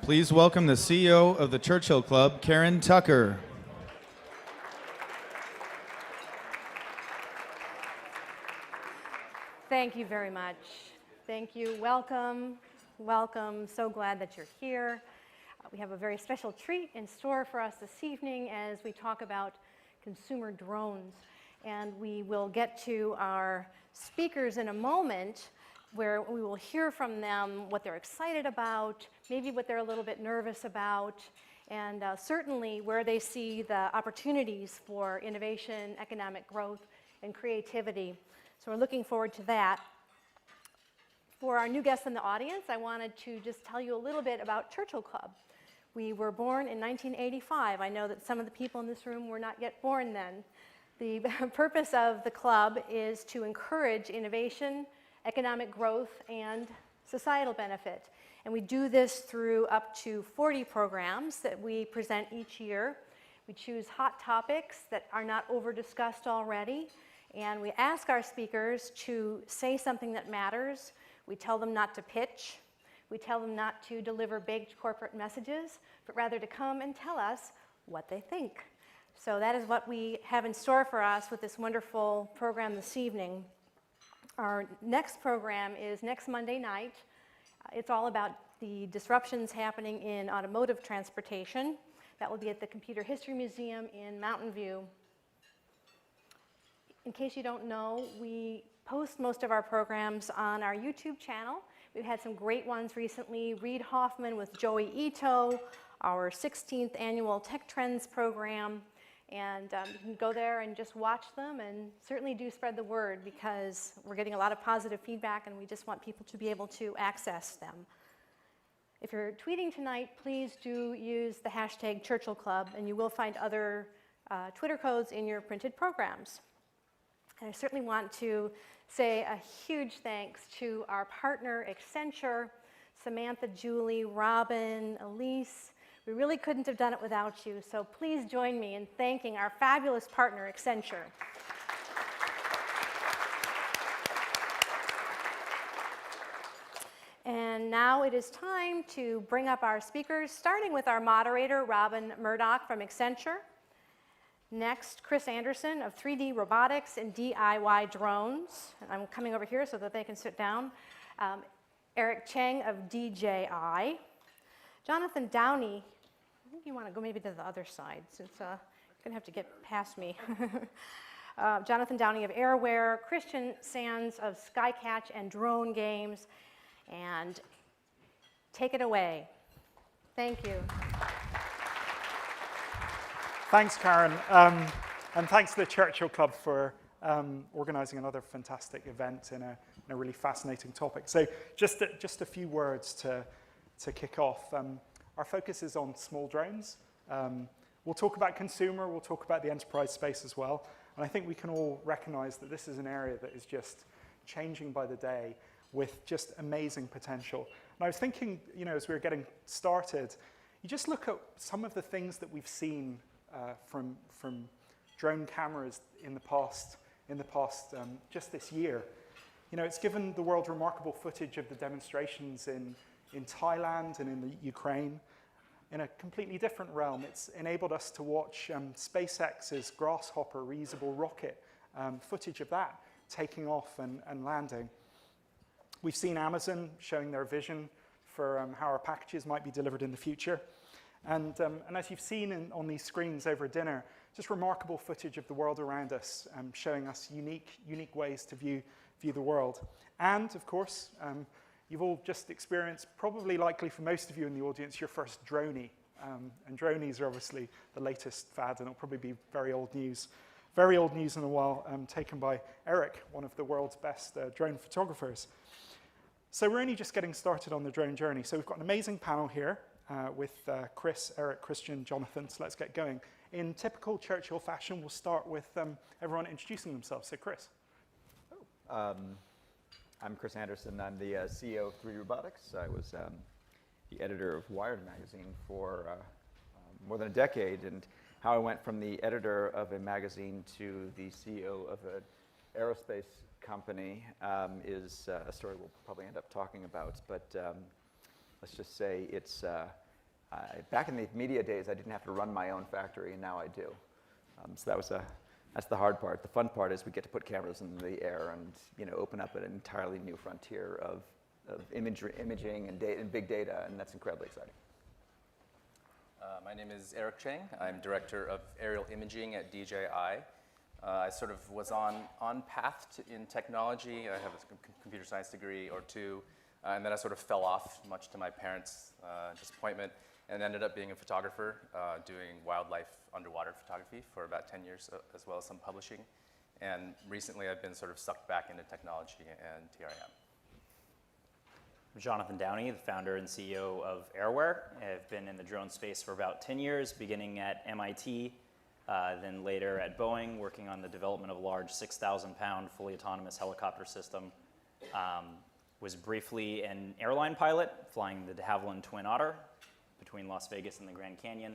Please welcome the CEO of the Churchill Club, Karen Tucker. Thank you very much. Thank you. Welcome. Welcome. So glad that you're here. We have a very special treat in store for us this evening as we talk about consumer drones. And we will get to our speakers in a moment, where we will hear from them what they're excited about, maybe what they're a little bit nervous about, and certainly where they see the opportunities for innovation, economic growth, and creativity. So we're looking forward to that. For our new guests in the audience, I wanted to just tell you a little bit about Churchill Club. We were born in 1985. I know that some of the people in this room were not yet born then. The purpose of the club is to encourage innovation, economic growth, and societal benefit. And we do this through up to 40 programs that we present each year. We choose hot topics that are not over-discussed already, and we ask our speakers to say something that matters. We tell them not to pitch. We tell them not to deliver big corporate messages, but rather to come and tell us what they think. So that is what we have in store for us with this wonderful program this evening. Our next program is next Monday night. It's all about the disruptions happening in automotive transportation. That will be at the Computer History Museum in Mountain View. In case you don't know, we post most of our programs on our YouTube channel. We've had some great ones recently. Reid Hoffman with Joey Ito, our 16th annual Tech Trends program. And you can go there and just watch them, and certainly do spread the word, because we're getting a lot of positive feedback and we just want people to be able to access them. If you're tweeting tonight, please do use the hashtag Churchill Club, and you will find other Twitter codes in your printed programs. And I certainly want to say a huge thanks to our partner, Accenture, Samantha, Julie, Robin, Elise. We really couldn't have done it without you, so please join me in thanking our fabulous partner, Accenture. And now it is time to bring up our speakers, starting with our moderator, Robin Murdoch from Accenture. Next, Chris Anderson of 3D Robotics and DIY Drones. And I'm coming over here so that they can sit down. Cheng of DJI. Jonathan Downey. I think you want to go maybe to the other side, since you're going to have to get past me. Jonathan Downey of Airware, Sanz of Skycatch and DroneGames, and take it away. Thank you. Thanks, Karen, and thanks to the Churchill Club for organizing another fantastic event in a really fascinating topic. So just a few words to kick off. Our focus is on small drones. We'll talk about consumer, we'll talk about the enterprise space as well. And I think we can all recognize that this is an area that is just changing by the day with just amazing potential. And I was thinking, as we were getting started, you just look at some of the things that we've seen from drone cameras in the past, just this year. It's given the world remarkable footage of the demonstrations in Thailand and in the Ukraine. In a completely different realm, it's enabled us to watch SpaceX's Grasshopper reusable rocket, footage of that taking off and landing. We've seen Amazon showing their vision for how our packages might be delivered in the future. And as you've seen on these screens over dinner, just remarkable footage of the world around us, showing us unique ways to view the world. And of course, you've all just experienced, probably likely for most of you in the audience, your first droney. And dronies are obviously the latest fad, and it'll probably be very old news in a while, taken by Eric, one of the world's best drone photographers. So we're only just getting started on the drone journey. So we've got an amazing panel here with Chris, Eric, Christian, Jonathan. So let's get going. In typical Churchill fashion, we'll start with everyone introducing themselves. So Chris. I'm Chris Anderson. I'm the CEO of 3D Robotics. I was the editor of Wired magazine for more than a decade, and how I went from the editor of a magazine to the CEO of an aerospace company is a story we'll probably end up talking about. But let's just say it's Back in the media days, I didn't have to run my own factory, and now I do. So that's the hard part. The fun part is we get to put cameras in the air and open up an entirely new frontier of imaging and big data, and that's incredibly exciting. My name is Cheng. I'm director of aerial imaging at DJI. I sort of was on path in technology. I have a computer science degree or two, and then I sort of fell off, much to my parents' disappointment, and ended up being a photographer, doing wildlife underwater photography for about 10 years, as well as some publishing. And recently I've been sort of sucked back into technology, and here I am. I'm Jonathan Downey, the founder and CEO of Airware. I've been in the drone space for about 10 years, beginning at MIT, then later at Boeing, working on the development of a large 6,000-pound fully autonomous helicopter system. Was briefly an airline pilot, flying the de Havilland Twin Otter between Las Vegas and the Grand Canyon,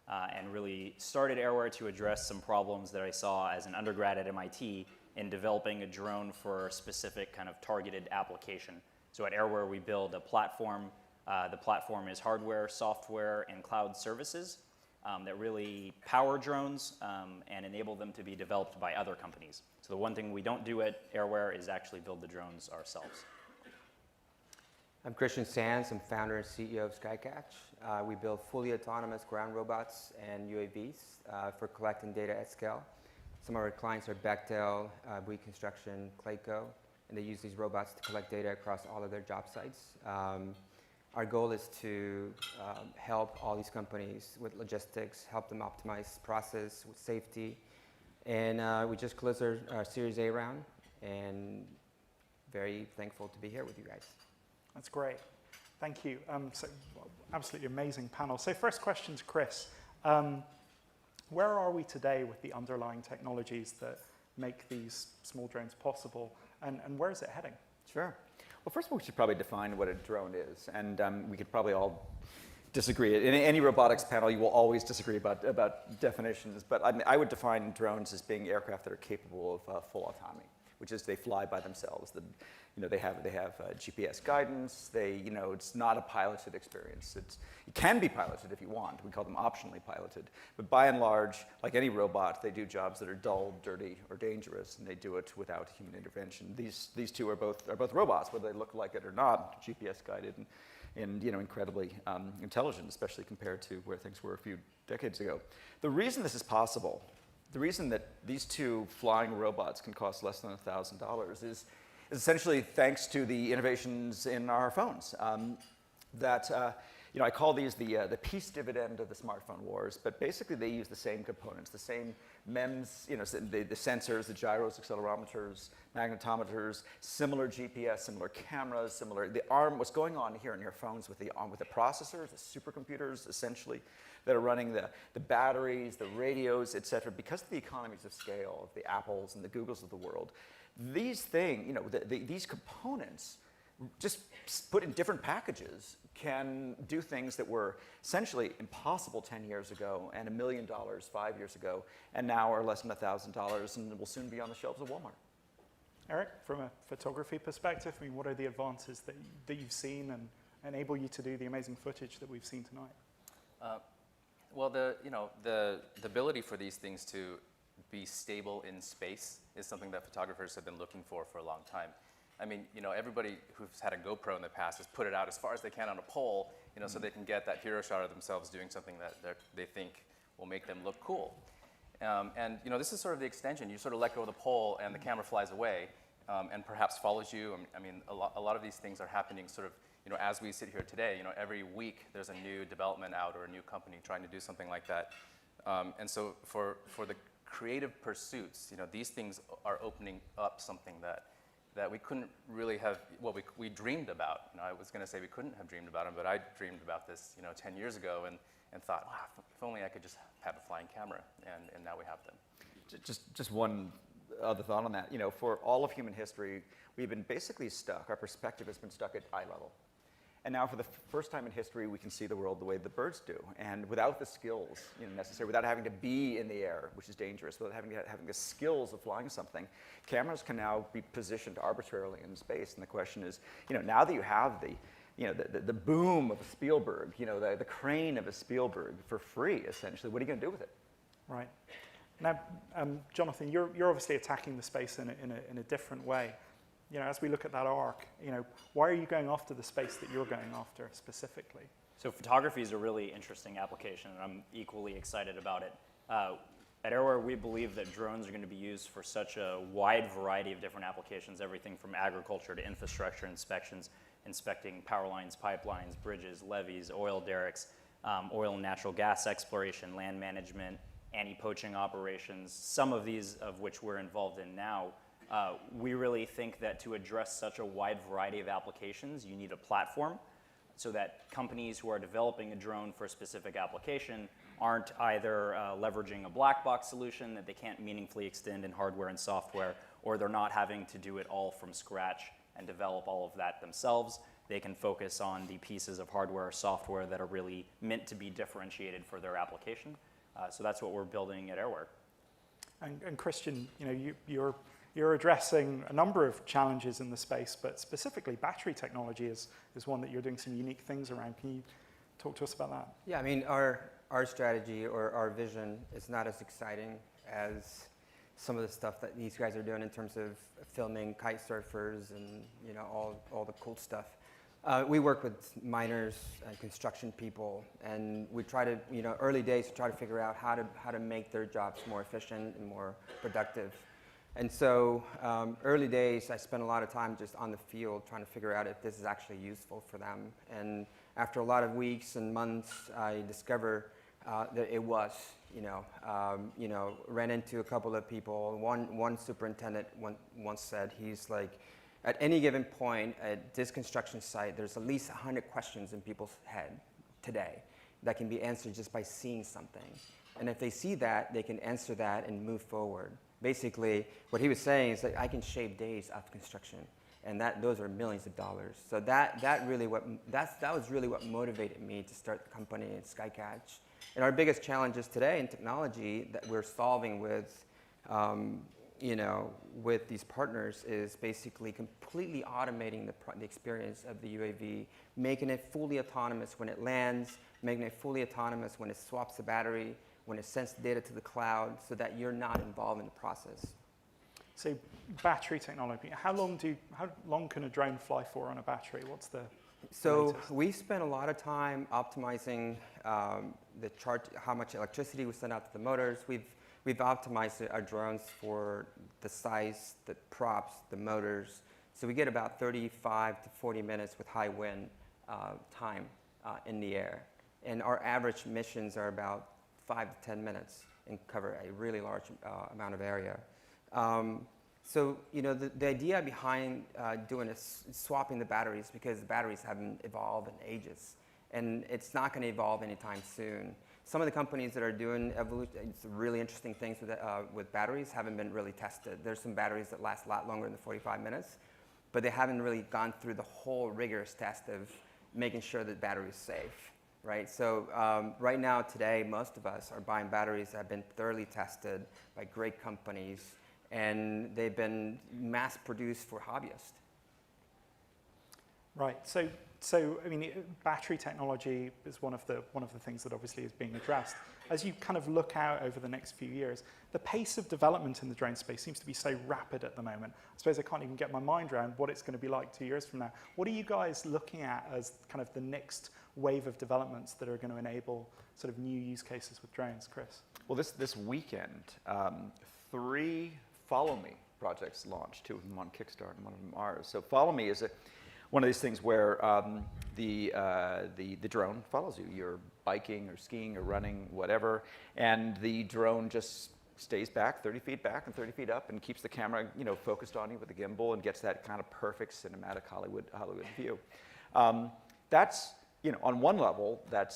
and really started Airware to address some problems that I saw as an undergrad at MIT in developing a drone for a specific kind of targeted application. So at Airware, we build a platform. The platform is hardware, software, and cloud services that really power drones and enable them to be developed by other companies. So the one thing we don't do at Airware is actually build the drones ourselves. I'm Sanz. I'm founder and CEO of Skycatch. We build fully autonomous ground robots and UAVs for collecting data at scale. Some of our clients are Bechtel, Bouygues Construction, Clayco, and they use these robots to collect data across all of their job sites. Our goal is to help all these companies with logistics, help them optimize process with safety. And we just closed our Series A round, and very thankful to be here with you guys. That's great. Thank you. So absolutely amazing panel. So first question to Chris. Where are we today with the underlying technologies that make these small drones possible, and where is it heading? Sure. Well, first of all, we should probably define what a drone is, and we could probably all disagree. In any robotics panel, you will always disagree about definitions, but I would define drones as being aircraft that are capable of full autonomy, which is they fly by themselves. They have GPS guidance. It's not a piloted experience. It can be piloted if you want. We call them optionally piloted. But by and large, like any robot, they do jobs that are dull, dirty, or dangerous, and they do it without human intervention. These two are both robots, whether they look like it or not, GPS guided and incredibly intelligent, especially compared to where things were a few decades ago. The reason this is possible, the reason that these two flying robots can cost less than $1,000 is essentially thanks to the innovations in our phones. I call these the peace dividend of the smartphone wars, but basically they use the same components, the same MEMS, the sensors, the gyros, accelerometers, magnetometers, similar GPS, similar cameras, what's going on here in your phones with the processors, the supercomputers, essentially, that are running the batteries, the radios, et cetera, because of the economies of scale of the Apples and the Googles of the world. These things, these components, just put in different packages, can do things that were essentially impossible 10 years ago and $1 million 5 years ago, and now are less than $1,000 and will soon be on the shelves of Walmart. Eric, from a photography perspective, what are the advances that you've seen and enable you to do the amazing footage that we've seen tonight? Well, the ability for these things to be stable in space is something that photographers have been looking for a long time. Everybody who's had a GoPro in the past has put it out as far as they can on a pole, so they can get that hero shot of themselves doing something that they think will make them look cool. This is sort of the extension. You sort of let go of the pole and the camera flies away and perhaps follows you. A lot of these things are happening sort of, as we sit here today. Every week there's a new development out or a new company trying to do something like that. And so for the creative pursuits, these things are opening up something that we couldn't really have, we dreamed about. I was going to say we couldn't have dreamed about them, but I dreamed about this, 10 years ago and thought, wow, if only I could just have a flying camera, and now we have them. Just one other thought on that. For all of human history, we've been basically stuck. Our perspective has been stuck at eye level. And now for the first time in history, we can see the world the way the birds do. And without the skills necessary, without having to be in the air, which is dangerous, without having the skills of flying something, cameras can now be positioned arbitrarily in space. And the question is, now that you have the boom of a Spielberg, the crane of a Spielberg for free, essentially. What are you going to do with it? Right. Now, Jonathan, you're obviously attacking the space in a different way. As we look at that arc, why are you going after the space that you're going after specifically? So photography is a really interesting application, and I'm equally excited about it. At Airware, we believe that drones are going to be used for such a wide variety of different applications, everything from agriculture to infrastructure inspections, inspecting power lines, pipelines, bridges, levees, oil derricks, oil and natural gas exploration, land management, anti-poaching operations, some of these of which we're involved in now. We really think that to address such a wide variety of applications, you need a platform so that companies who are developing a drone for a specific application aren't either leveraging a black box solution that they can't meaningfully extend in hardware and software, or they're not having to do it all from scratch and develop all of that themselves. They can focus on the pieces of hardware or software that are really meant to be differentiated for their application. So that's what we're building at Airware. And Christian, you're addressing a number of challenges in the space, but specifically battery technology is one that you're doing some unique things around. Can you talk to us about that? Yeah, I mean, our strategy or our vision is not as exciting as some of the stuff that these guys are doing in terms of filming kite surfers and all the cool stuff. We work with miners and construction people, and we try to, early days, try to figure out how to make their jobs more efficient and more productive. And so early days, I spent a lot of time just on the field trying to figure out if this is actually useful for them. And after a lot of weeks and months, I discovered that it was. Ran into a couple of people. One superintendent once said, he's like, at any given point at this construction site, there's at least 100 questions in people's head today that can be answered just by seeing something. And if they see that, they can answer that and move forward. Basically, what he was saying is that I can shave days off construction, and those are millions of dollars. So that was really what motivated me to start the company at Skycatch. And our biggest challenges today in technology that we're solving with these partners is basically completely automating the experience of the UAV, making it fully autonomous when it lands, making it fully autonomous when it swaps the battery, when it sends the data to the cloud, so that you're not involved in the process. So battery technology, how long can a drone fly for on a battery? What's the latest? We spent a lot of time optimizing how much electricity we send out to the motors. We've optimized our drones for the size, the props, the motors. So we get about 35 to 40 minutes with high wind time in the air. And our average missions are about 5 to 10 minutes and cover a really large amount of area. The idea behind doing is swapping the batteries, because the batteries haven't evolved in ages. And it's not going to evolve anytime soon. Some of the companies that are doing really interesting things with batteries haven't been really tested. There's some batteries that last a lot longer than 45 minutes, but they haven't really gone through the whole rigorous test of making sure that the battery is safe, right? So right now, today, most of us are buying batteries that have been thoroughly tested by great companies, and they've been mass-produced for hobbyists. Right. So I mean, battery technology is one of the things that obviously is being addressed. As you kind of look out over the next few years, the pace of development in the drone space seems to be so rapid at the moment. I suppose I can't even get my mind around what it's going to be like 2 years from now. What are you guys looking at as kind of the next wave of developments that are going to enable sort of new use cases with drones, Chris? Well, this weekend, 3 Follow Me projects launched, 2 of them on Kickstarter and 1 of them ours. So Follow Me is one of these things where the drone follows you. You're biking or skiing or running, whatever, and the drone just stays back 30 feet back and 30 feet up and keeps the camera, focused on you with the gimbal and gets that kind of perfect cinematic Hollywood view. That's, on one level, that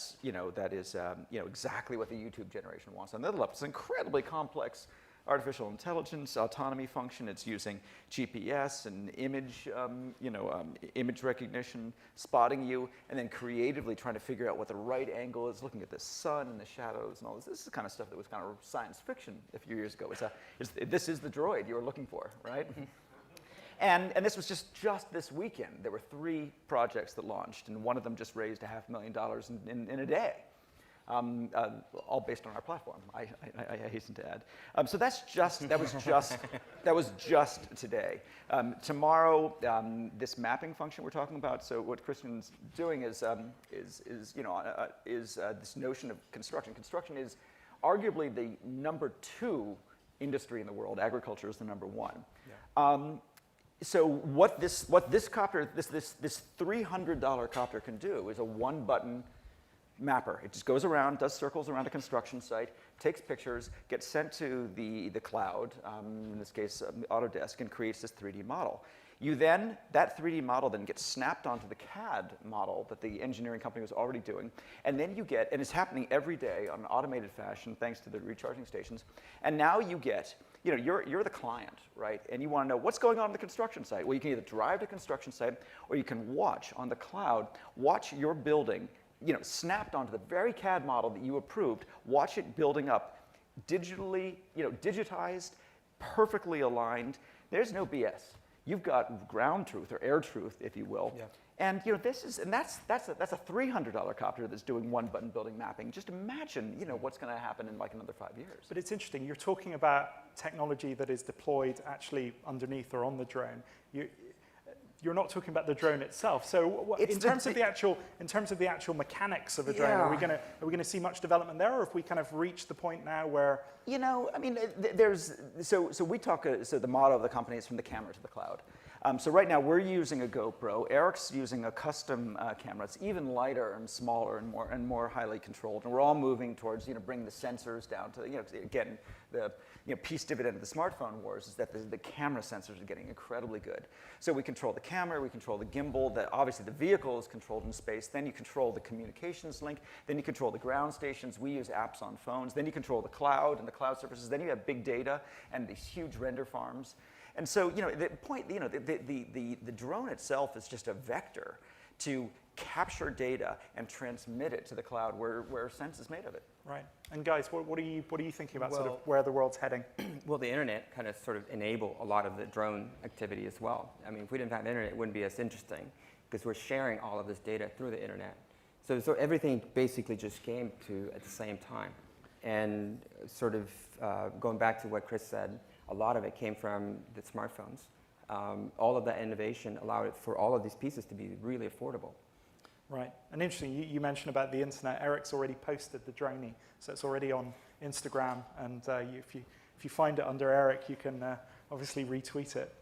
is exactly what the YouTube generation wants. On the other level, it's incredibly complex artificial intelligence, autonomy function. It's using GPS and image recognition, spotting you, and then creatively trying to figure out what the right angle is, looking at the sun and the shadows and all this. This is the kind of stuff that was kind of science fiction a few years ago. This is the droid you were looking for, right? And this was just this weekend. There were 3 projects that launched, and one of them just raised $500,000 in a day. All based on our platform, I hasten to add. So that was just today. Tomorrow, this mapping function we're talking about. So what Christian's doing is this notion of construction. Construction is arguably the number 2 industry in the world. Agriculture is the number 1. Yeah. So what this copter, this $300 copter can do is a 1-button mapper. It just goes around, does circles around a construction site, takes pictures, gets sent to the cloud, in this case Autodesk, and creates this 3D model. That 3D model then gets snapped onto the CAD model that the engineering company was already doing, and then you get, and it's happening every day on an automated fashion thanks to the recharging stations, and now you get, you're the client, right? And you want to know what's going on in the construction site. Well, you can either drive to a construction site, or you can watch on the cloud, watch your building snapped onto the very CAD model that you approved, watch it building up, digitally, digitized, perfectly aligned. There's no BS. You've got ground truth or air truth, if you will. Yeah. And that's a $300 copter that's doing 1-button building mapping. Just imagine, what's going to happen in like another 5 years. But it's interesting. You're talking about technology that is deployed actually underneath or on the drone. You're not talking about the drone itself. So, in terms of the actual mechanics of a drone, are we going to see much development there, or have we kind of reached the point now where? So we talk. So the motto of the company is from the camera to the cloud. So right now we're using a GoPro. Eric's using a custom camera. It's even lighter and smaller and more highly controlled. And we're all moving towards bringing the sensors down to again the peace dividend of the smartphone wars is that the camera sensors are getting incredibly good. So we control the camera, we control the gimbal. Obviously the vehicle is controlled in space. Then you control the communications link. Then you control the ground stations. We use apps on phones. Then you control the cloud and the cloud services. Then you have big data and these huge render farms. And so, the point, the drone itself is just a vector to capture data and transmit it to the cloud where sense is made of it. Right. And guys, what are you thinking about sort of where the world's heading? Well, the internet kind of sort of enable a lot of the drone activity as well. I mean, if we didn't have internet, it wouldn't be as interesting because we're sharing all of this data through the internet. So everything basically just came to at the same time. And sort of going back to what Chris said, a lot of it came from the smartphones. All of that innovation allowed it for all of these pieces to be really affordable. Right. And interesting, you mentioned about the internet. Eric's already posted the Downey, so it's already on Instagram. And if you find it under Eric, you can obviously retweet it.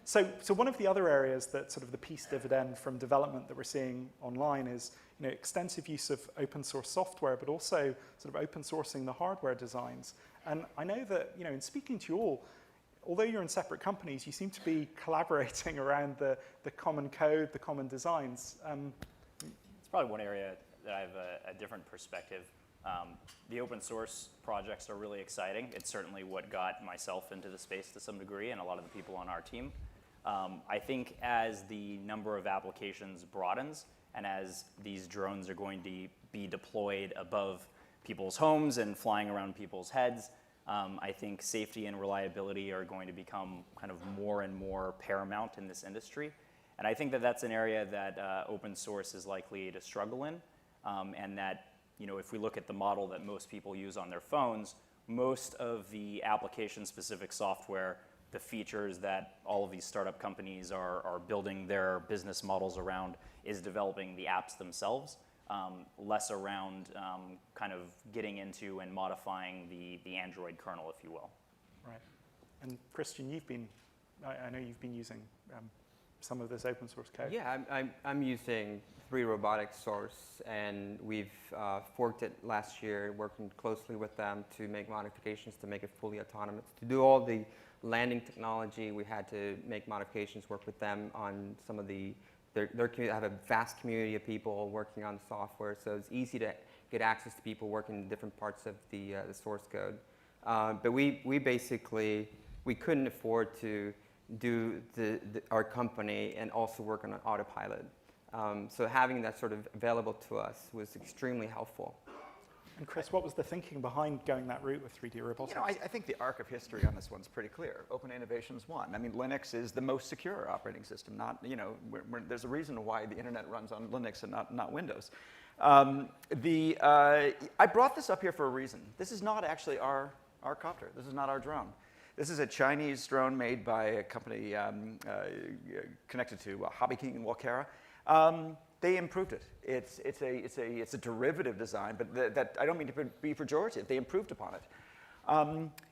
So one of the other areas that sort of the peace dividend from development that we're seeing online is extensive use of open source software, but also sort of open sourcing the hardware designs. And I know that in speaking to you all, although you're in separate companies, you seem to be collaborating around the common code, the common designs. It's probably one area that I have a different perspective. The open source projects are really exciting. It's certainly what got myself into the space to some degree and a lot of the people on our team. I think as the number of applications broadens and as these drones are going to be deployed above people's homes and flying around people's heads, I think safety and reliability are going to become kind of more and more paramount in this industry. And I think that that's an area that open source is likely to struggle in, and that if we look at the model that most people use on their phones, most of the application-specific software, the features that all of these startup companies are building their business models around is developing the apps themselves, less around kind of getting into and modifying the Android kernel, if you will. Right. And Christian, I know you've been using some of this open source code. Yeah, I'm using 3 Robotics source, and we've forked it last year, working closely with them to make modifications to make it fully autonomous. To do all the landing technology, we had to make modifications, work with them on some of the, they have a vast community of people working on the software, so it's easy to get access to people working in different parts of the source code. But we basically, we couldn't afford to do our company and also work on an autopilot. So having that sort of available to us was extremely helpful. And Chris, what was the thinking behind going that route with 3D robotics? You know, I think the arc of history on this one's pretty clear. Open innovation's one. I mean, Linux is the most secure operating system. Not, you know, there's a reason why the internet runs on Linux and not Windows. I brought this up here for a reason. This is not actually our copter. This is not our drone. This is a Chinese drone made by a company connected to Hobby King and Walkera. They improved it. It's a derivative design, but that I don't mean to be pejorative. They improved upon it.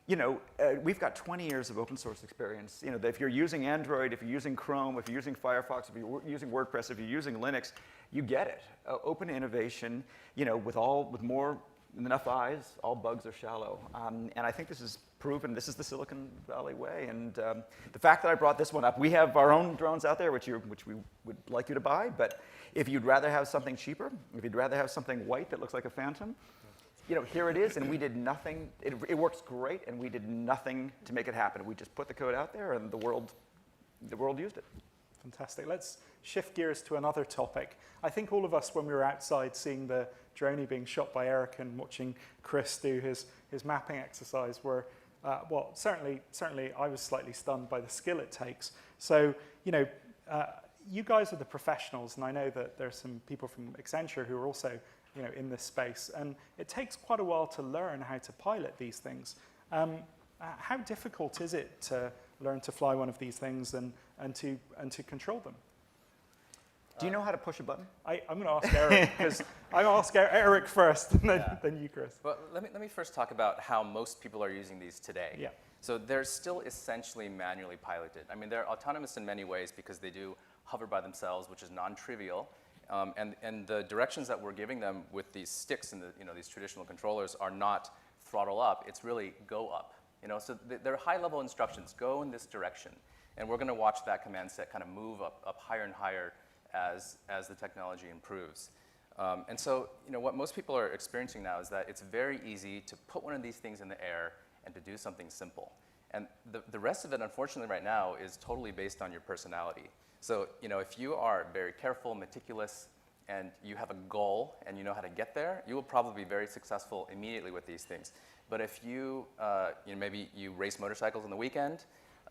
You know, we've got 20 years of open source experience. You know, if you're using Android, if you're using Chrome, if you're using Firefox, if you're using WordPress, if you're using Linux, you get it. Open innovation. You know, with more than enough eyes, all bugs are shallow. And I think this is proven. This is the Silicon Valley way. And the fact that I brought this one up, we have our own drones out there, which we would like you to buy. But if you'd rather have something cheaper, if you'd rather have something white that looks like a Phantom, you know, here it is, and we did nothing. It works great, and we did nothing to make it happen. We just put the code out there, and the world used it. Fantastic. Let's shift gears to another topic. I think all of us, when we were outside seeing the Downey being shot by Eric and watching Chris do his mapping exercise, were well, certainly I was slightly stunned by the skill it takes. So, you know, you guys are the professionals, and I know that there's some people from Accenture who are also, you know, in this space, and it takes quite a while to learn how to pilot these things. How difficult is it to learn to fly one of these things and to control them? Do you know how to push a button? I'm going to ask Eric, because I'm going to ask Eric first, and then you, Chris. Well, let me first talk about how most people are using these today. Yeah. So they're still essentially manually piloted. I mean, they're autonomous in many ways because they do hover by themselves, which is non-trivial. And the directions that we're giving them with these sticks and these traditional controllers are not throttle up. It's really go up. You know, so they're high-level instructions. Go in this direction, and we're going to watch that command set kind of move up higher and higher as the technology improves. And so, you know, what most people are experiencing now is that it's very easy to put one of these things in the air and to do something simple. And the rest of it, unfortunately, right now is totally based on your personality. So, you know, if you are very careful, meticulous, and you have a goal and you know how to get there, you will probably be very successful immediately with these things. But if you, maybe you race motorcycles on the weekend,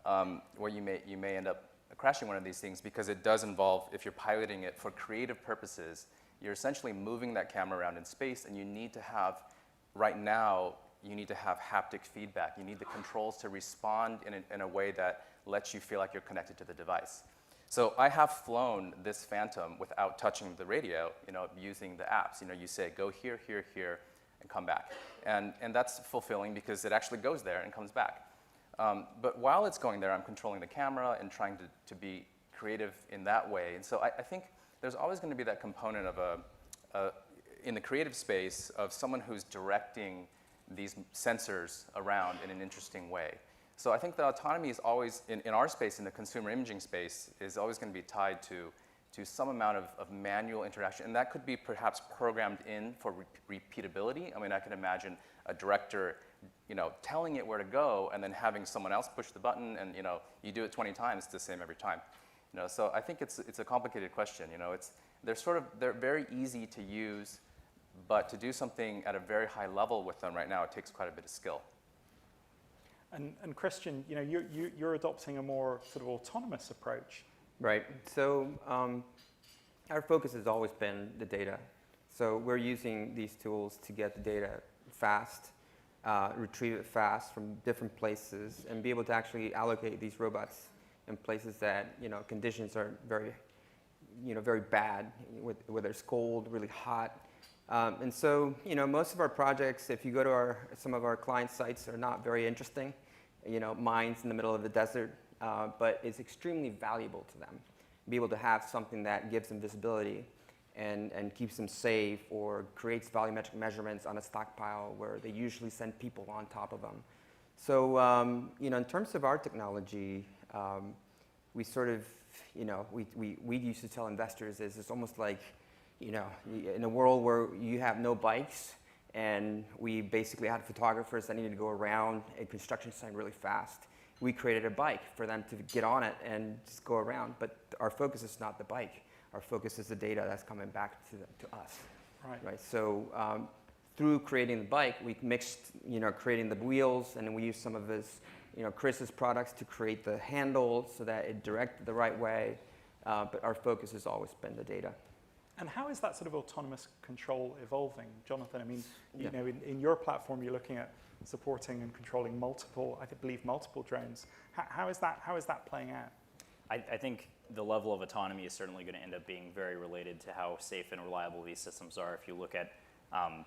where you may end up crashing one of these things because it does involve, if you're piloting it for creative purposes, you're essentially moving that camera around in space, and you need to have, right now, you need to have haptic feedback. You need the controls to respond in a way that lets you feel like you're connected to the device. So I have flown this Phantom without touching the radio, you know, using the apps. You know, you say, go here, here, here, and come back. And that's fulfilling because it actually goes there and comes back. But while it's going there, I'm controlling the camera and trying to be creative in that way. And so I think there's always going to be that component of in the creative space of someone who's directing these sensors around in an interesting way. So I think the autonomy is always, in our space, in the consumer imaging space, is always going to be tied to some amount of manual interaction. And that could be perhaps programmed in for repeatability. I mean, I can imagine a director, you know, telling it where to go and then having someone else push the button, and, you know, you do it 20 times, it's the same every time. You know, so I think it's a complicated question. You know, they're very easy to use, but to do something at a very high level with them right now, it takes quite a bit of skill. And Christian, you know, you're adopting a more sort of autonomous approach. Right. So our focus has always been the data. So we're using these tools to get the data fast, retrieve it fast from different places, and be able to actually allocate these robots in places that, you know, conditions are very, you know, very bad, whether it's cold, really hot. And so, you know, most of our projects, if you go to some of our client sites, are not very interesting. You know, mines in the middle of the desert, but it's extremely valuable to them. Be able to have something that gives them visibility and keeps them safe, or creates volumetric measurements on a stockpile where they usually send people on top of them. So, you know, in terms of our technology, we sort of, you know, we used to tell investors is it's almost like, you know, in a world where you have no bikes, and we basically had photographers that needed to go around a construction site really fast. We created a bike for them to get on it and just go around. But our focus is not the bike. Our focus is the data that's coming back to us. Right. Right. So through creating the bike, we mixed, creating the wheels, and then we used some of his, Chris's products to create the handle so that it directed the right way. But our focus has always been the data. And how is that sort of autonomous control evolving, Jonathan? I mean, Yeah. in your platform, you're looking at supporting and controlling multiple drones. How is that playing out? I think the level of autonomy is certainly going to end up being very related to how safe and reliable these systems are. If you look at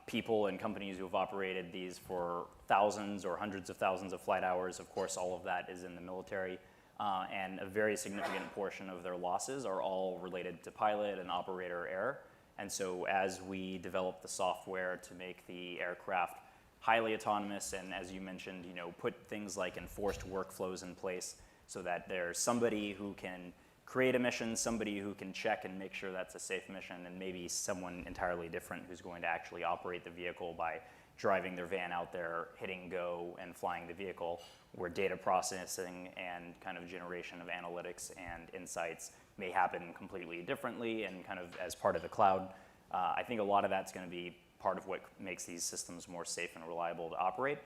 people and companies who have operated these for thousands or hundreds of thousands of flight hours, of course, all of that is in the military. And a very significant portion of their losses are all related to pilot and operator error. And so as we develop the software to make the aircraft highly autonomous, and as you mentioned, put things like enforced workflows in place so that there's somebody who can create a mission, somebody who can check and make sure that's a safe mission, and maybe someone entirely different who's going to actually operate the vehicle by driving their van out there, hitting go, and flying the vehicle, where data processing and kind of generation of analytics and insights may happen completely differently and kind of as part of the cloud. I think a lot of that's going to be part of what makes these systems more safe and reliable to operate,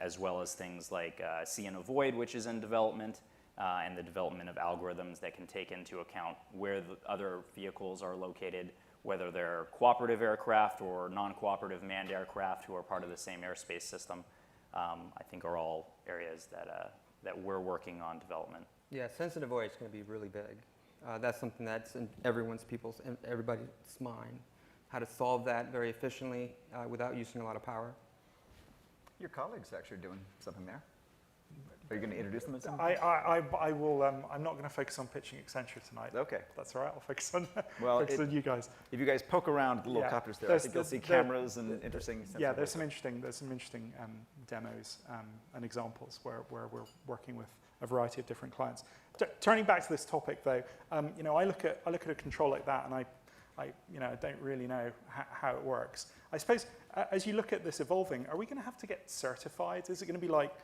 as well as things like see and avoid, which is in development, and the development of algorithms that can take into account where the other vehicles are located, whether they're cooperative aircraft or non-cooperative manned aircraft who are part of the same airspace system, I think are all areas that we're working on development. Yeah, sense and avoid is going to be really big. That's something that's in everybody's mind. How to solve that very efficiently without using a lot of power. Your colleagues actually are doing something there. Are you going to introduce them at some I will. I'm not going to focus on pitching Accenture tonight. Okay. That's all right. I'll focus on you guys. If you guys poke around the little copters there, I think you'll see cameras and interesting. Yeah, there's some interesting demos and examples where we're working with a variety of different clients. Turning back to this topic, though, I look at a control like that, and I don't really know how it works. I suppose as you look at this evolving, are we going to have to get certified? Is it going to be like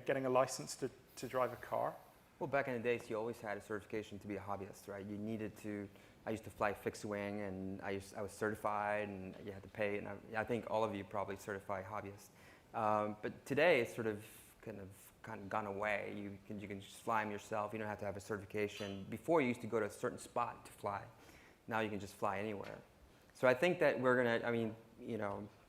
getting a license to drive a car? Well, back in the days, you always had a certification to be a hobbyist, right? You needed to. I used to fly fixed wing, and I was certified, and you had to pay. And I think all of you probably certify hobbyists. But today, it's sort of kind of gone away. You can just fly them yourself. You don't have to have a certification. Before, you used to go to a certain spot to fly. Now you can just fly anywhere. So I think that we're gonna. I mean,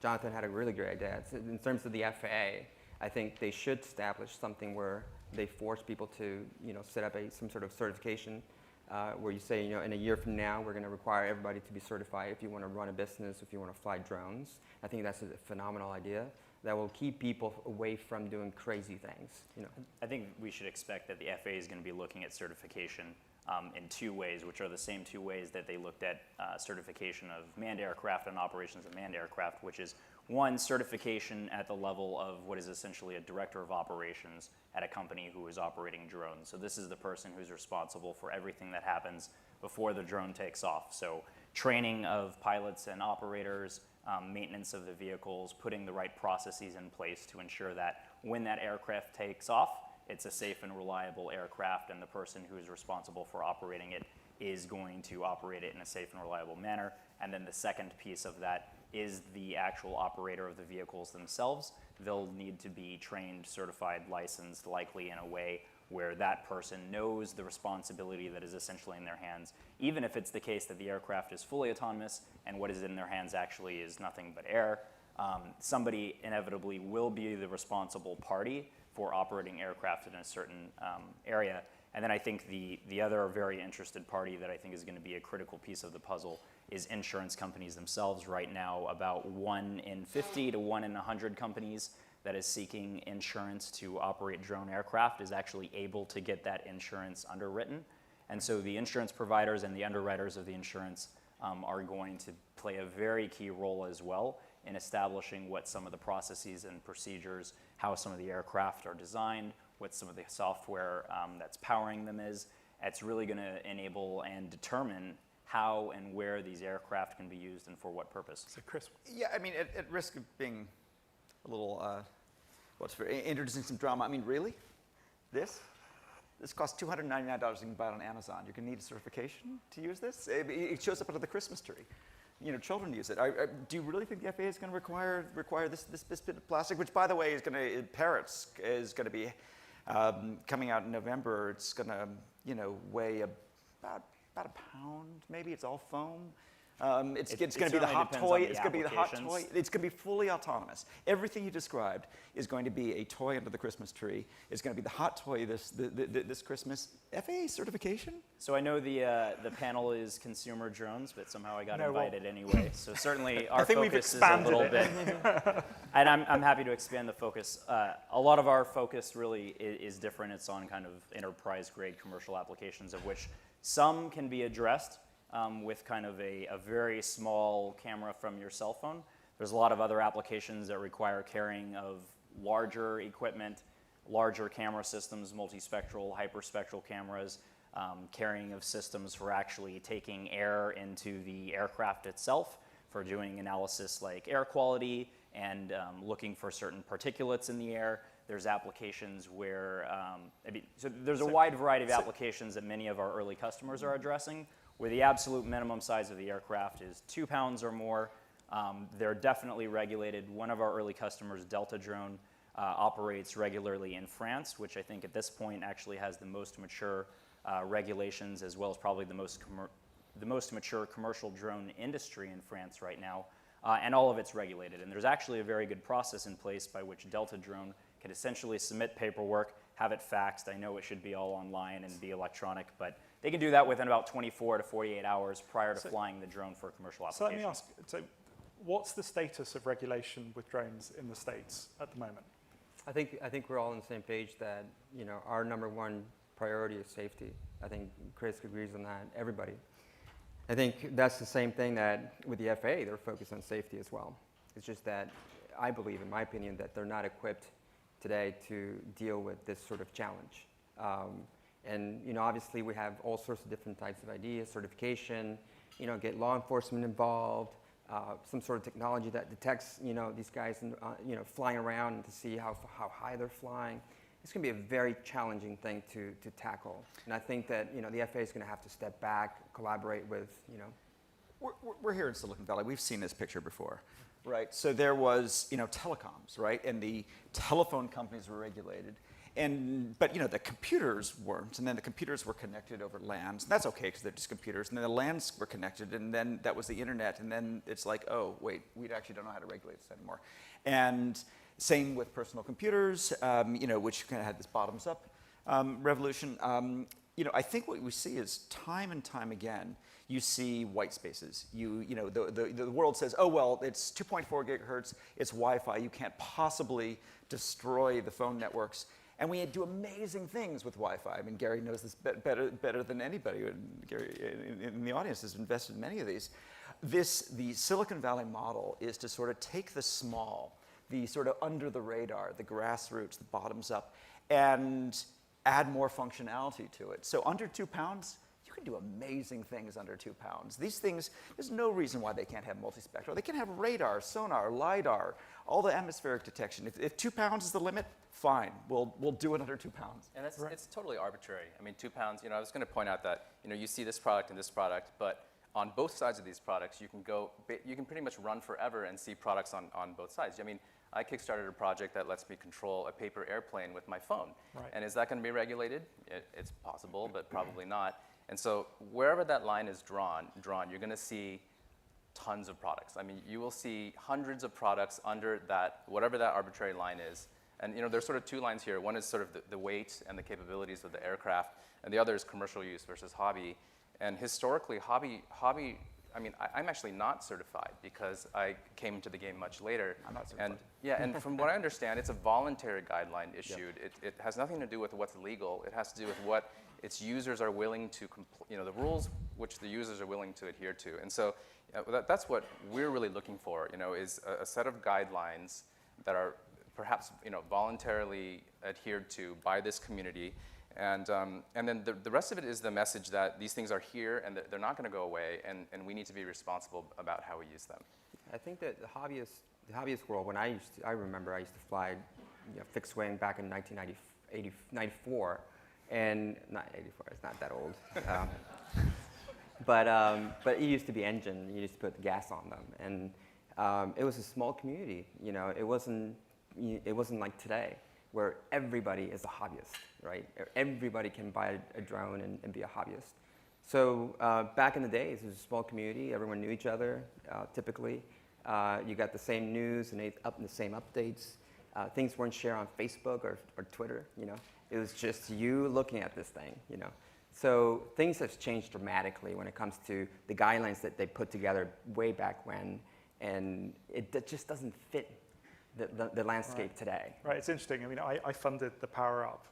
Jonathan had a really great idea. In terms of the FAA, I think they should establish something where they force people to, set up some sort of certification where you say, in a year from now, we're going to require everybody to be certified if you want to run a business, if you want to fly drones. I think that's a phenomenal idea that will keep people away from doing crazy things. I think we should expect that the FAA is going to be looking at certification in two ways, which are the same two ways that they looked at certification of manned aircraft and operations of manned aircraft, which is one, certification at the level of what is essentially a director of operations at a company who is operating drones. So this is the person who's responsible for everything that happens before the drone takes off. So training of pilots and operators, maintenance of the vehicles, putting the right processes in place to ensure that when that aircraft takes off, it's a safe and reliable aircraft, and the person who is responsible for operating it is going to operate it in a safe and reliable manner. And then the second piece of that is the actual operator of the vehicles themselves. They'll need to be trained, certified, licensed, likely in a way where that person knows the responsibility that is essentially in their hands, even if it's the case that the aircraft is fully autonomous and what is in their hands actually is nothing but air. Somebody inevitably will be the responsible party for operating aircraft in a certain area. And then I think the other very interested party that I think is going to be a critical piece of the puzzle is insurance companies themselves. Right now, about 1 in 50 to 1 in 100 companies that is seeking insurance to operate drone aircraft is actually able to get that insurance underwritten. And so the insurance providers and the underwriters of the insurance are going to play a very key role as well in establishing what some of the processes and procedures, how some of the aircraft are designed, what some of the software that's powering them is. It's really going to enable and determine how and where these aircraft can be used and for what purpose. So Chris. Yeah, I mean, at risk of being a little, introducing some drama, I mean, really? This costs $299. You can buy it on Amazon. You're going to need a certification to use this? It shows up under the Christmas tree. children use it. Do you really think the FAA is going to require this bit of plastic, which, by the way, is going to parrots is going to be coming out in November. It's going to weigh about a pound, maybe. It's all foam. It's going to be the hot toy. It's going to be the hot toy. It's going to be fully autonomous. Everything you described is going to be a toy under the Christmas tree. It's going to be the hot toy this Christmas. FAA certification? So I know the panel is consumer drones, but somehow I got invited anyway. So certainly our focus is a little bit. And I'm happy to expand the focus. A lot of our focus really is different. It's on kind of enterprise-grade commercial applications, of which some can be addressed with kind of a very small camera from your cell phone. There's a lot of other applications that require carrying of larger equipment, larger camera systems, multispectral, hyperspectral cameras, carrying of systems for actually taking air into the aircraft itself, for doing analysis like air quality and looking for certain particulates in the air. There's applications where, so there's a wide variety of applications that many of our early customers are addressing, where the absolute minimum size of the aircraft is 2 pounds or more. They're definitely regulated. One of our early customers, Delta Drone, operates regularly in France, which I think at this point actually has the most mature regulations, as well as probably the most mature commercial drone industry in France right now. And all of it's regulated. And there's actually a very good process in place by which Delta Drone can essentially submit paperwork, have it faxed. I know it should be all online and be electronic, but they can do that within about 24 to 48 hours prior to flying the drone for a commercial application. So let me ask, what's the status of regulation with drones in the States at the moment? I think we're all on the same page that our number one priority is safety. I think Chris agrees on that. Everybody. I think that's the same thing that with the FAA, they're focused on safety as well. It's just that I believe, in my opinion, that they're not equipped today to deal with this sort of challenge. And obviously we have all sorts of different types of ideas, certification, get law enforcement involved, some sort of technology that detects these guys flying around to see how high they're flying. It's going to be a very challenging thing to tackle. And I think that the FAA is going to have to step back, collaborate with We're here in Silicon Valley. We've seen this picture before. Right, so there was, telecoms, right, and the telephone companies were regulated, but the computers weren't, and then the computers were connected over LANs, and that's okay because they're just computers, and then the LANs were connected, and then that was the internet, and then it's like, oh wait, we actually don't know how to regulate this anymore, and same with personal computers, which kind of had this bottoms-up revolution. I think what we see is time and time again. You see white spaces. The world says, oh, well, it's 2.4 gigahertz, it's Wi-Fi, you can't possibly destroy the phone networks. And we do amazing things with Wi-Fi. I mean, Gary knows this better than anybody. Gary in the audience has invested in many of these. The Silicon Valley model is to sort of take the small, the sort of under the radar, the grassroots, the bottoms up, and add more functionality to it. So under 2 pounds, you can do amazing things under 2 pounds. These things, there's no reason why they can't have multispectral. They can have radar, sonar, LiDAR, all the atmospheric detection. If 2 pounds is the limit, fine. We'll do it under 2 pounds. And it's totally arbitrary. I mean, 2 pounds, I was going to point out that, you see this product and this product, but on both sides of these products, you can pretty much run forever and see products on both sides. I mean, I kickstarted a project that lets me control a paper airplane with my phone. Right. And is that going to be regulated? It's possible, but probably not. And so wherever that line is drawn, you're going to see tons of products. I mean, you will see hundreds of products under that, whatever that arbitrary line is. And there's sort of 2 lines here. One is sort of the weight and the capabilities of the aircraft, and the other is commercial use versus hobby. And historically, hobby. I mean, I'm actually not certified because I came into the game much later. I'm not certified. And from what I understand, it's a voluntary guideline issued. Yep. It has nothing to do with what's legal. It has to do with what its users are willing to, the rules which the users are willing to adhere to. And so that's what we're really looking for, is a set of guidelines that are perhaps, voluntarily adhered to by this community. And then the rest of it is the message that these things are here and that they're not going to go away, and we need to be responsible about how we use them. I think that the hobbyist world, when I remember I used to fly fixed wing back in 1994, and not 84, it's not that old. but it used to be engine. You used to put gas on them, and it was a small community. You know, it wasn't like today, where everybody is a hobbyist, right? Everybody can buy a drone and be a hobbyist. So back in the days, it was a small community. Everyone knew each other, typically. You got the same news and the same updates. Things weren't shared on Facebook or Twitter, you know. It was just you looking at this thing, you know. So things have changed dramatically when it comes to the guidelines that they put together way back when, and it just doesn't fit the landscape today. Right, it's interesting. I mean, I funded the Power Up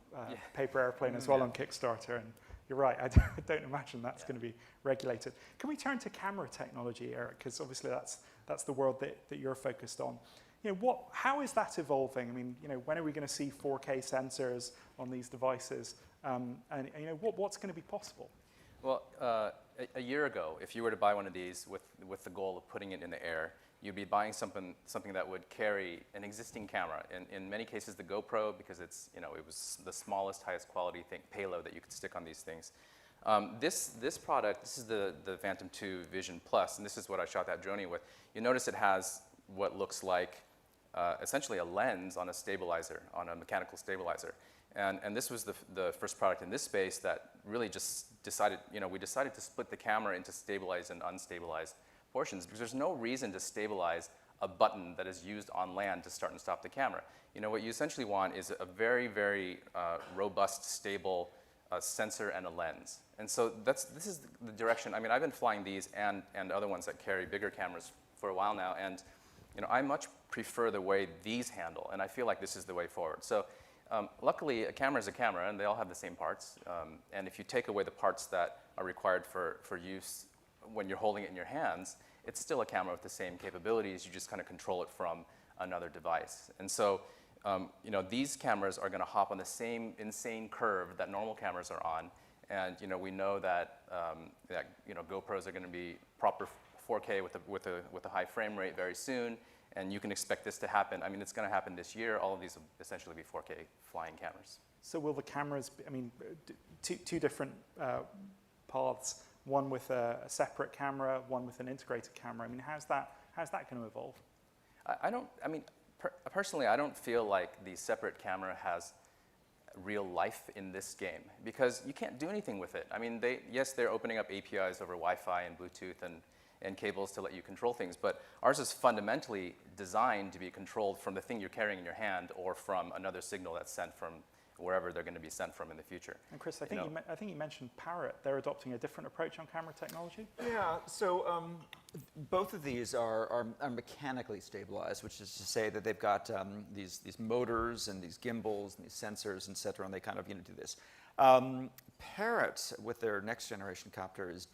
paper airplane as well on Kickstarter, and you're right, I don't imagine that's going to be regulated. Can we turn to camera technology, Eric? Because obviously that's the world that you're focused on. You know, how is that evolving? I mean, you know, when are we going to see 4K sensors on these devices? And you know, what's going to be possible? Well, a year ago, if you were to buy one of these with the goal of putting it in the air, you'd be buying something that would carry an existing camera. In many cases, the GoPro, because it's, you know, it was the smallest, highest quality payload that you could stick on these things. This product, this is the Phantom 2 Vision Plus, and this is what I shot that Downey with. You notice it has what looks like essentially a lens on a stabilizer, on a mechanical stabilizer. And this was the first product in this space that really just decided, you know, we decided to split the camera into stabilized and unstabilized portions, because there's no reason to stabilize a button that is used on land to start and stop the camera. You know, what you essentially want is a very, very robust, stable sensor and a lens. And so this is the direction. I mean, I've been flying these and other ones that carry bigger cameras for a while now, and you know, I much prefer the way these handle, and I feel like this is the way forward. So luckily, a camera is a camera, and they all have the same parts. And if you take away the parts that are required for use when you're holding it in your hands, it's still a camera with the same capabilities. You just kind of control it from another device. And so, you know, these cameras are going to hop on the same insane curve that normal cameras are on. And you know, we know that you know, GoPros are going to be proper 4K with a high frame rate very soon. And you can expect this to happen. I mean, it's going to happen this year. All of these will essentially be 4K flying cameras. So will the cameras, I mean, two different paths, one with a separate camera, one with an integrated camera. I mean, how's that going to evolve? Personally, I don't feel like the separate camera has real life in this game, because you can't do anything with it. I mean, they're opening up APIs over Wi-Fi and Bluetooth and cables to let you control things, but ours is fundamentally designed to be controlled from the thing you're carrying in your hand or from another signal that's sent from wherever they're going to be sent from in the future. And Chris, I think you mentioned Parrot. They're adopting a different approach on camera technology? Yeah, so both of these are mechanically stabilized, which is to say that they've got these motors and these gimbals and these sensors, et cetera, and they kind of, you know, do this. Parrot, with their next generation copter, is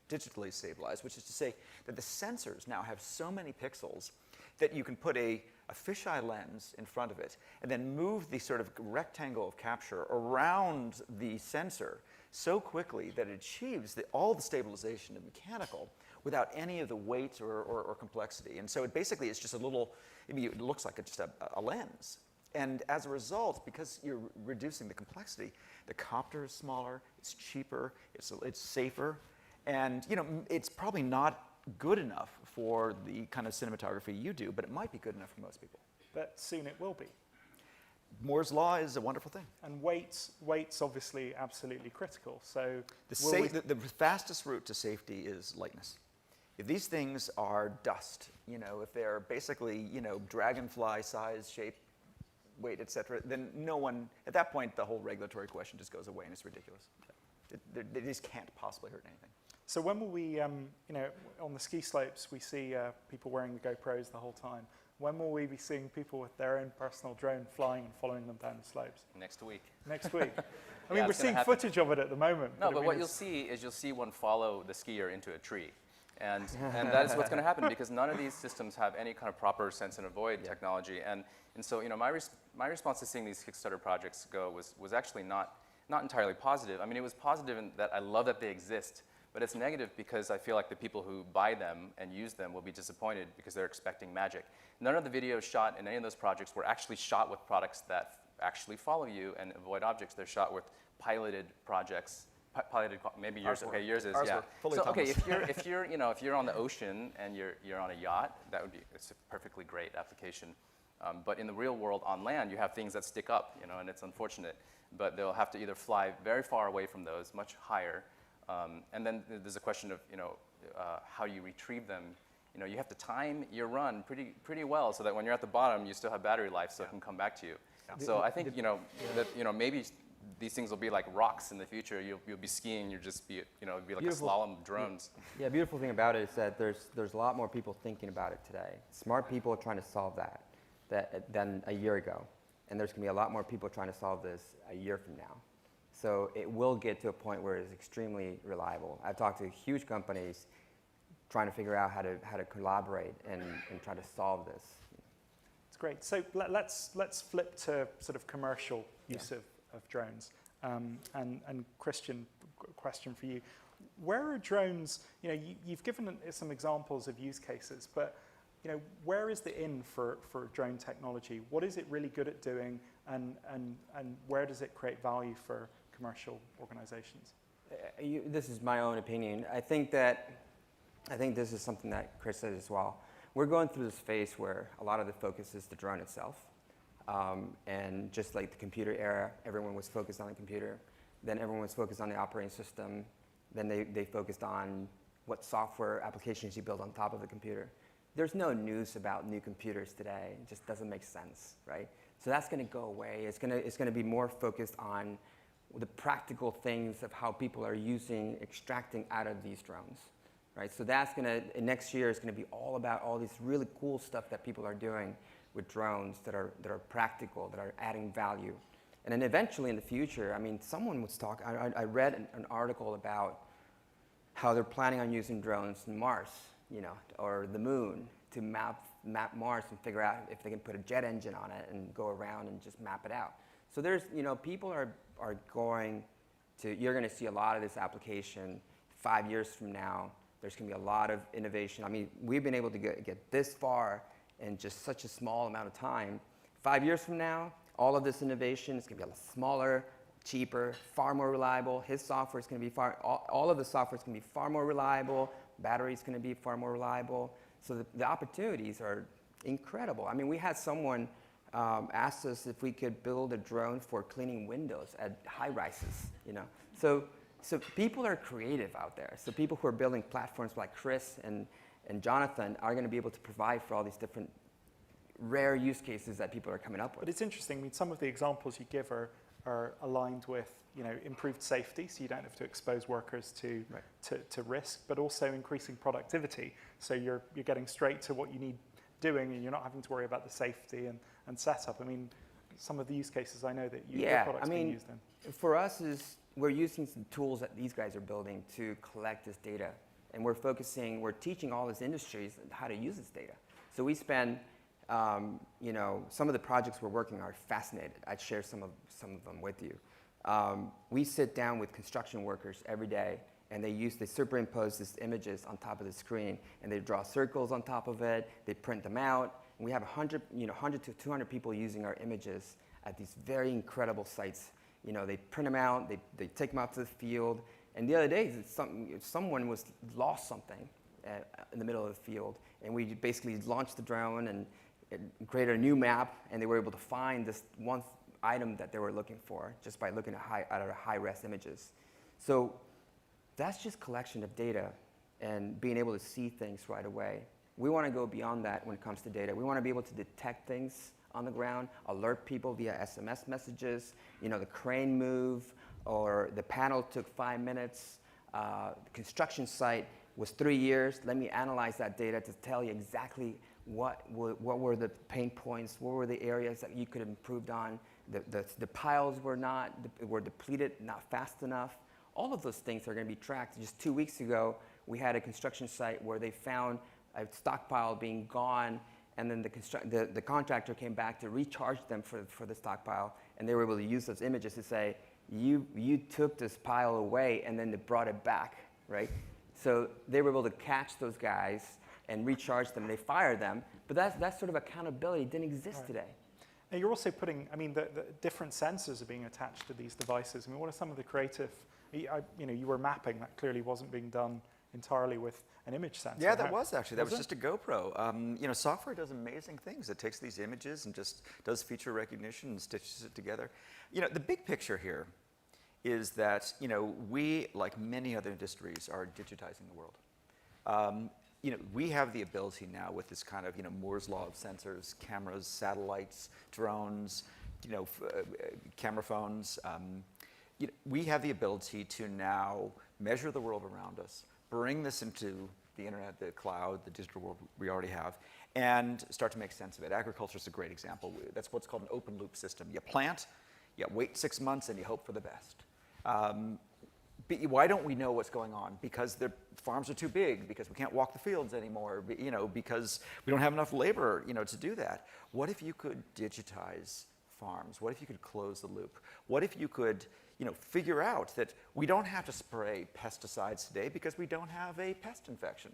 digitally stabilized, which is to say that the sensors now have so many pixels that you can put a fisheye lens in front of it and then move the sort of rectangle of capture around the sensor so quickly that it achieves all the stabilization of mechanical without any of the weight or complexity. And so it basically is just a little, I mean, it looks like just a lens. And as a result, because you're reducing the complexity, the copter is smaller, it's cheaper, it's safer, and you know, it's probably not good enough for the kind of cinematography you do, but it might be good enough for most people. But soon it will be. Moore's law is a wonderful thing. And weight's obviously absolutely critical. So the fastest route to safety is lightness. If these things are dust, you know, if they're basically, you know, dragonfly size, shape, weight, et cetera, then no one, at that point, the whole regulatory question just goes away and it's ridiculous. They just can't possibly hurt anything. So when will we, you know, on the ski slopes, we see people wearing the GoPros the whole time. When will we be seeing people with their own personal drone flying and following them down the slopes? Next week. Next week. I mean, we're seeing footage of it at the moment. No, but what you'll see is you'll see one follow the skier into a tree. And that is what's going to happen, because none of these systems have any kind of proper sense and avoid technology. And so, you know, my response to seeing these Kickstarter projects go was actually not entirely positive. I mean, it was positive in that I love that they exist, but it's negative because I feel like the people who buy them and use them will be disappointed because they're expecting magic. None of the videos shot in any of those projects were actually shot with products that actually follow you and avoid objects. They're shot with piloted projects piloted, maybe yours. Okay, yours is, Ours yeah. were fully So okay, autonomous. if you're on the ocean and you're on a yacht, it's a perfectly great application. But in the real world on land, you have things that stick up, and it's unfortunate. But they'll have to either fly very far away from those, much higher, and then there's a question of how you retrieve them. You have to time your run pretty well so that when you're at the bottom, you still have battery life, so it can come back to you. Yeah. So I think that maybe these things will be like rocks in the future. You'll be skiing, you'll just be it'll be like Beautiful. a slalom of drones. Yeah, beautiful thing about it is that there's a lot more people thinking about it today. Smart people are trying to solve that than a year ago. And there's going to be a lot more people trying to solve this a year from now. So it will get to a point where it's extremely reliable. I've talked to huge companies trying to figure out how to collaborate and try to solve this. It's great. So let's flip to sort of commercial use of drones. And Christian, question for you. Where are drones, you've given some examples of use cases, but where is the in for drone technology? What is it really good at doing, and where does it create value for commercial organizations? This is my own opinion. I think this is something that Chris said as well. We're going through this phase where a lot of the focus is the drone itself. And just like the computer era, everyone was focused on the computer. Then everyone was focused on the operating system. Then they focused on what software applications you build on top of the computer. There's no news about new computers today. It just doesn't make sense, right? So that's going to go away. It's going to be more focused on the practical things of how people are extracting out of these drones, right? So that's next year is going to be all about all this really cool stuff that people are doing with drones that are practical, that are adding value. And then eventually in the future, someone was talking, I read an article about how they're planning on using drones in Mars, or the moon to map Mars and figure out if they can put a jet engine on it and go around and just map it out. So there's, people are going to, you're going to see a lot of this application 5 years from now. There's going to be a lot of innovation. We've been able to get this far in just such a small amount of time. 5 years from now, all of this innovation is going to be a lot smaller, cheaper, far more reliable. His software is going to be all of the software is going to be far more reliable. Battery is going to be far more reliable. So the opportunities are incredible. We had someone asked us if we could build a drone for cleaning windows at high rises. So people are creative out there. So people who are building platforms like Chris and Jonathan are going to be able to provide for all these different rare use cases that people are coming up with. But it's interesting. Some of the examples you give are aligned with improved safety, so you don't have to expose workers to risk, but also increasing productivity. So you're getting straight to what you need doing, and you're not having to worry about the safety and setup. Some of the use cases I know that your product's being used in. For us we're using some tools that these guys are building to collect this data, and we're teaching all these industries how to use this data. So we spend, some of the projects we're working are fascinating. I'd share some of them with you. We sit down with construction workers every day, and they superimpose these images on top of the screen, and they draw circles on top of it. They print them out. And we have 100 to 200 people using our images at these very incredible sites. They print them out. They take them out to the field. And the other day, someone lost something in the middle of the field, and we basically launched the drone and created a new map, and they were able to find this one item that they were looking for just by looking at our high-res images. So that's just collection of data and being able to see things right away. We want to go beyond that when it comes to data. We want to be able to detect things on the ground, alert people via SMS messages, the crane move, or the panel took 5 minutes, the construction site was 3 years. Let me analyze that data to tell you exactly what were the pain points, what were the areas that you could have improved on. The piles were depleted, not fast enough. All of those things are going to be tracked. Just 2 weeks ago, we had a construction site where they found a stockpile being gone, and then the contractor came back to recharge them for the stockpile, and they were able to use those images to say, you took this pile away, and then they brought it back, right? So they were able to catch those guys and recharge them. They fired them, but that sort of accountability didn't exist today. Now you're also putting, the different sensors are being attached to these devices. What are some of the creative you were mapping. That clearly wasn't being done entirely with an image sensor. Yeah, that was actually. That was it? just a GoPro. Software does amazing things. It takes these images and just does feature recognition and stitches it together. The big picture here is that, we, like many other industries, are digitizing the world. We have the ability now with this kind of, Moore's law of sensors, cameras, satellites, drones, camera phones. We have the ability to now measure the world around us, bring this into the internet, the cloud, the digital world we already have, and start to make sense of it. Agriculture is a great example. That's what's called an open loop system. You plant, you wait 6 months, and you hope for the best. Why don't we know what's going on? Because the farms are too big, because we can't walk the fields anymore, because we don't have enough labor, to do that. What if you could digitize farms? What if you could close the loop? What if you could, figure out that we don't have to spray pesticides today because we don't have a pest infection?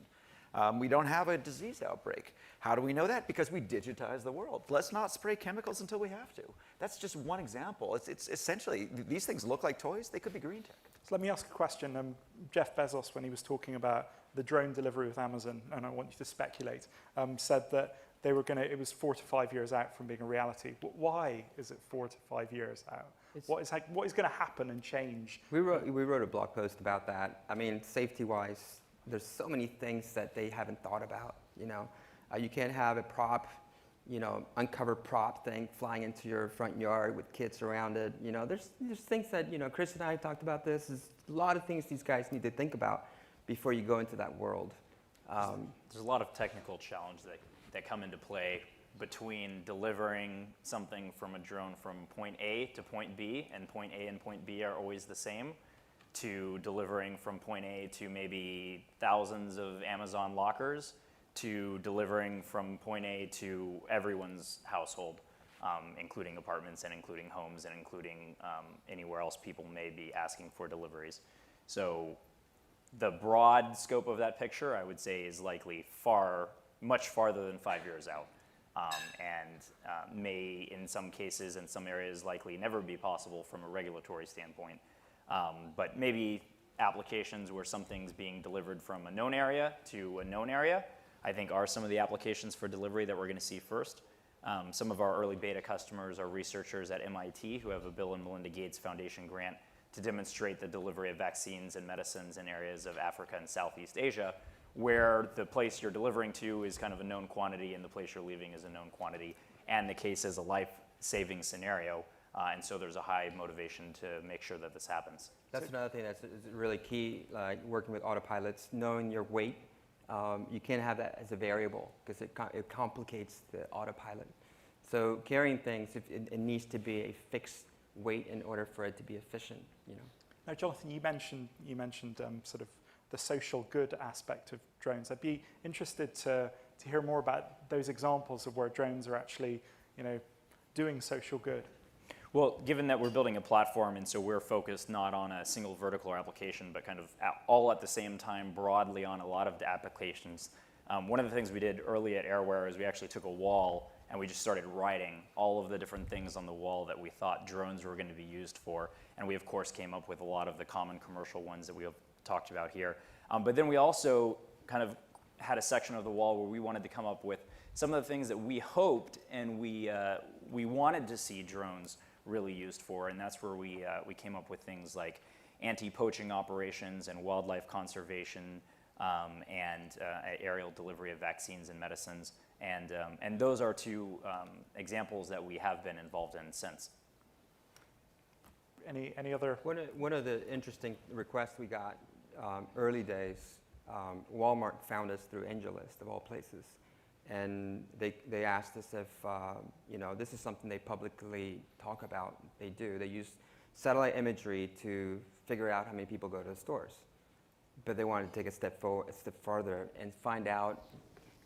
We don't have a disease outbreak. How do we know that? Because we digitize the world. Let's not spray chemicals until we have to. That's just one example. It's essentially, these things look like toys. They could be green tech. So let me ask a question. Jeff Bezos, when he was talking about the drone delivery with Amazon, and I want you to speculate, said that it was 4 to 5 years out from being a reality. Why is it 4 to 5 years out? What is going to happen and change? We wrote a blog post about that. I mean, safety-wise, there's so many things that they haven't thought about. You can't have a prop, uncovered prop thing flying into your front yard with kids around it. There's things that Chris and I talked about. There's a lot of things these guys need to think about before you go into that world. There's a lot of technical challenges that come into play between delivering something from a drone from point A to point B, and point A and point B are always the same, to delivering from point A to maybe thousands of Amazon lockers, to delivering from point A to everyone's household, including apartments and including homes and including anywhere else people may be asking for deliveries. So the broad scope of that picture, I would say, is likely much farther than 5 years out, and may, in some cases, in some areas, likely never be possible from a regulatory standpoint. But maybe applications where something's being delivered from a known area to a known area, I think, are some of the applications for delivery that we're going to see first. Some of our early beta customers are researchers at MIT who have a Bill and Melinda Gates Foundation grant to demonstrate the delivery of vaccines and medicines in areas of Africa and Southeast Asia, where the place you're delivering to is kind of a known quantity and the place you're leaving is a known quantity, and the case is a life-saving scenario. And so there's a high motivation to make sure that this happens. That's another thing that's really key, like working with autopilots, knowing your weight. You can't have that as a variable because it complicates the autopilot. So carrying things, it needs to be a fixed weight in order for it to be efficient. Now, Jonathan, you mentioned sort of the social good aspect of drones. I'd be interested to hear more about those examples of where drones are actually, doing social good. Well, given that we're building a platform, and so we're focused not on a single vertical or application, but kind of all at the same time broadly on a lot of the applications. One of the things we did early at Airware is we actually took a wall and we just started writing all of the different things on the wall that we thought drones were going to be used for. And we, of course, came up with a lot of the common commercial ones that we have talked about here. But then we also kind of had a section of the wall where we wanted to come up with some of the things that we hoped and we wanted to see drones really used for, and that's where we came up with things like anti-poaching operations and wildlife conservation, and aerial delivery of vaccines and medicines, and those are two examples that we have been involved in since. Any other? One of the interesting requests we got early days, Walmart found us through AngelList of all places. And they asked us if, this is something they publicly talk about. They do. They use satellite imagery to figure out how many people go to the stores. But they wanted to take a step farther and find out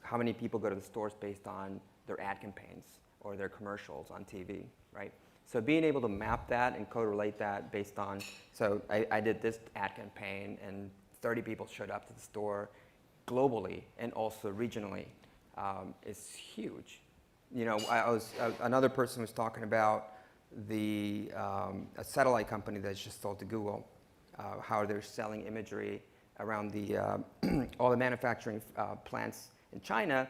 how many people go to the stores based on their ad campaigns or their commercials on TV, right? So being able to map that and correlate that based on, so I did this ad campaign and 30 people showed up to the store globally and also regionally. Is huge. Another person was talking about a satellite company that's just sold to Google. how they're selling imagery around the all the manufacturing plants in China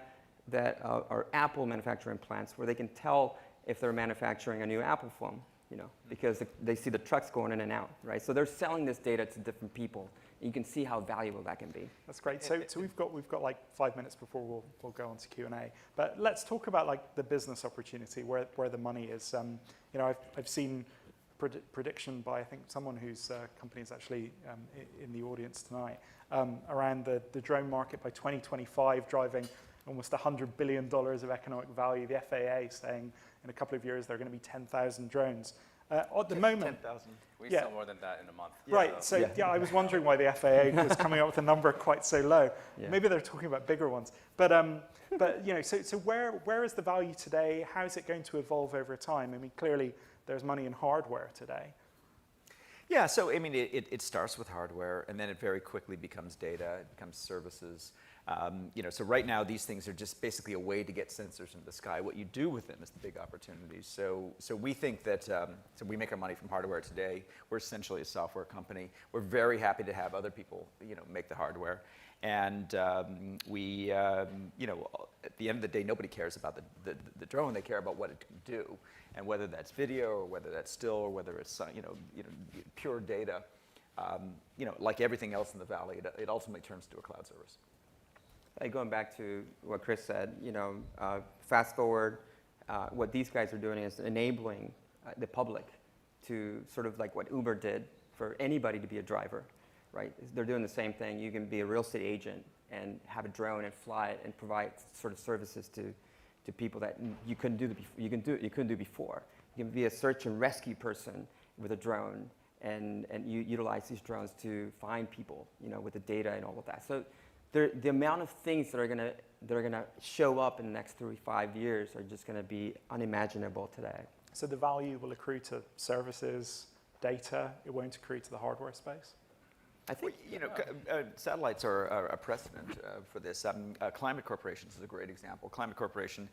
that are Apple manufacturing plants, where they can tell if they're manufacturing a new Apple phone, because they see the trucks going in and out, right? So they're selling this data to different people. And you can see how valuable that can be. That's great. So we've got like 5 minutes before we'll go on to Q&A. But let's talk about like the business opportunity, where the money is. I've seen prediction by I think someone whose company is actually in the audience tonight around the drone market by 2025 driving almost $100 billion of economic value. The FAA saying in a couple of years there are going to be 10,000 drones. At the moment, 10,000. We sell more than that in a month. Right. So I was wondering why the FAA was coming up with a number quite so low. Yeah. Maybe they're talking about bigger ones. But so where is the value today? How is it going to evolve over time? I mean, clearly there's money in hardware today. Yeah, so I mean, it starts with hardware, and then it very quickly becomes data, it becomes services. So right now, these things are just basically a way to get sensors into the sky. What you do with them is the big opportunity. So we think that, so we make our money from hardware today. We're essentially a software company. We're very happy to have other people, make the hardware. And at the end of the day, nobody cares about the drone. They care about what it can do, and whether that's video or whether that's still or whether it's pure data. Like everything else in the valley, it ultimately turns to a cloud service. Going back to what Chris said, fast forward, what these guys are doing is enabling the public to sort of like what Uber did for anybody to be a driver, right? They're doing the same thing. You can be a real estate agent and have a drone and fly it and provide sort of services to people that you couldn't do before. You can be a search and rescue person with a drone and you utilize these drones to find people, with the data and all of that. So the amount of things that are gonna show up in the next 3 to 5 years are just gonna be unimaginable today. So the value will accrue to services, data. It won't accrue to the hardware space. I think satellites are a precedent for this. Climate Corporation is a great example. Climate Corporation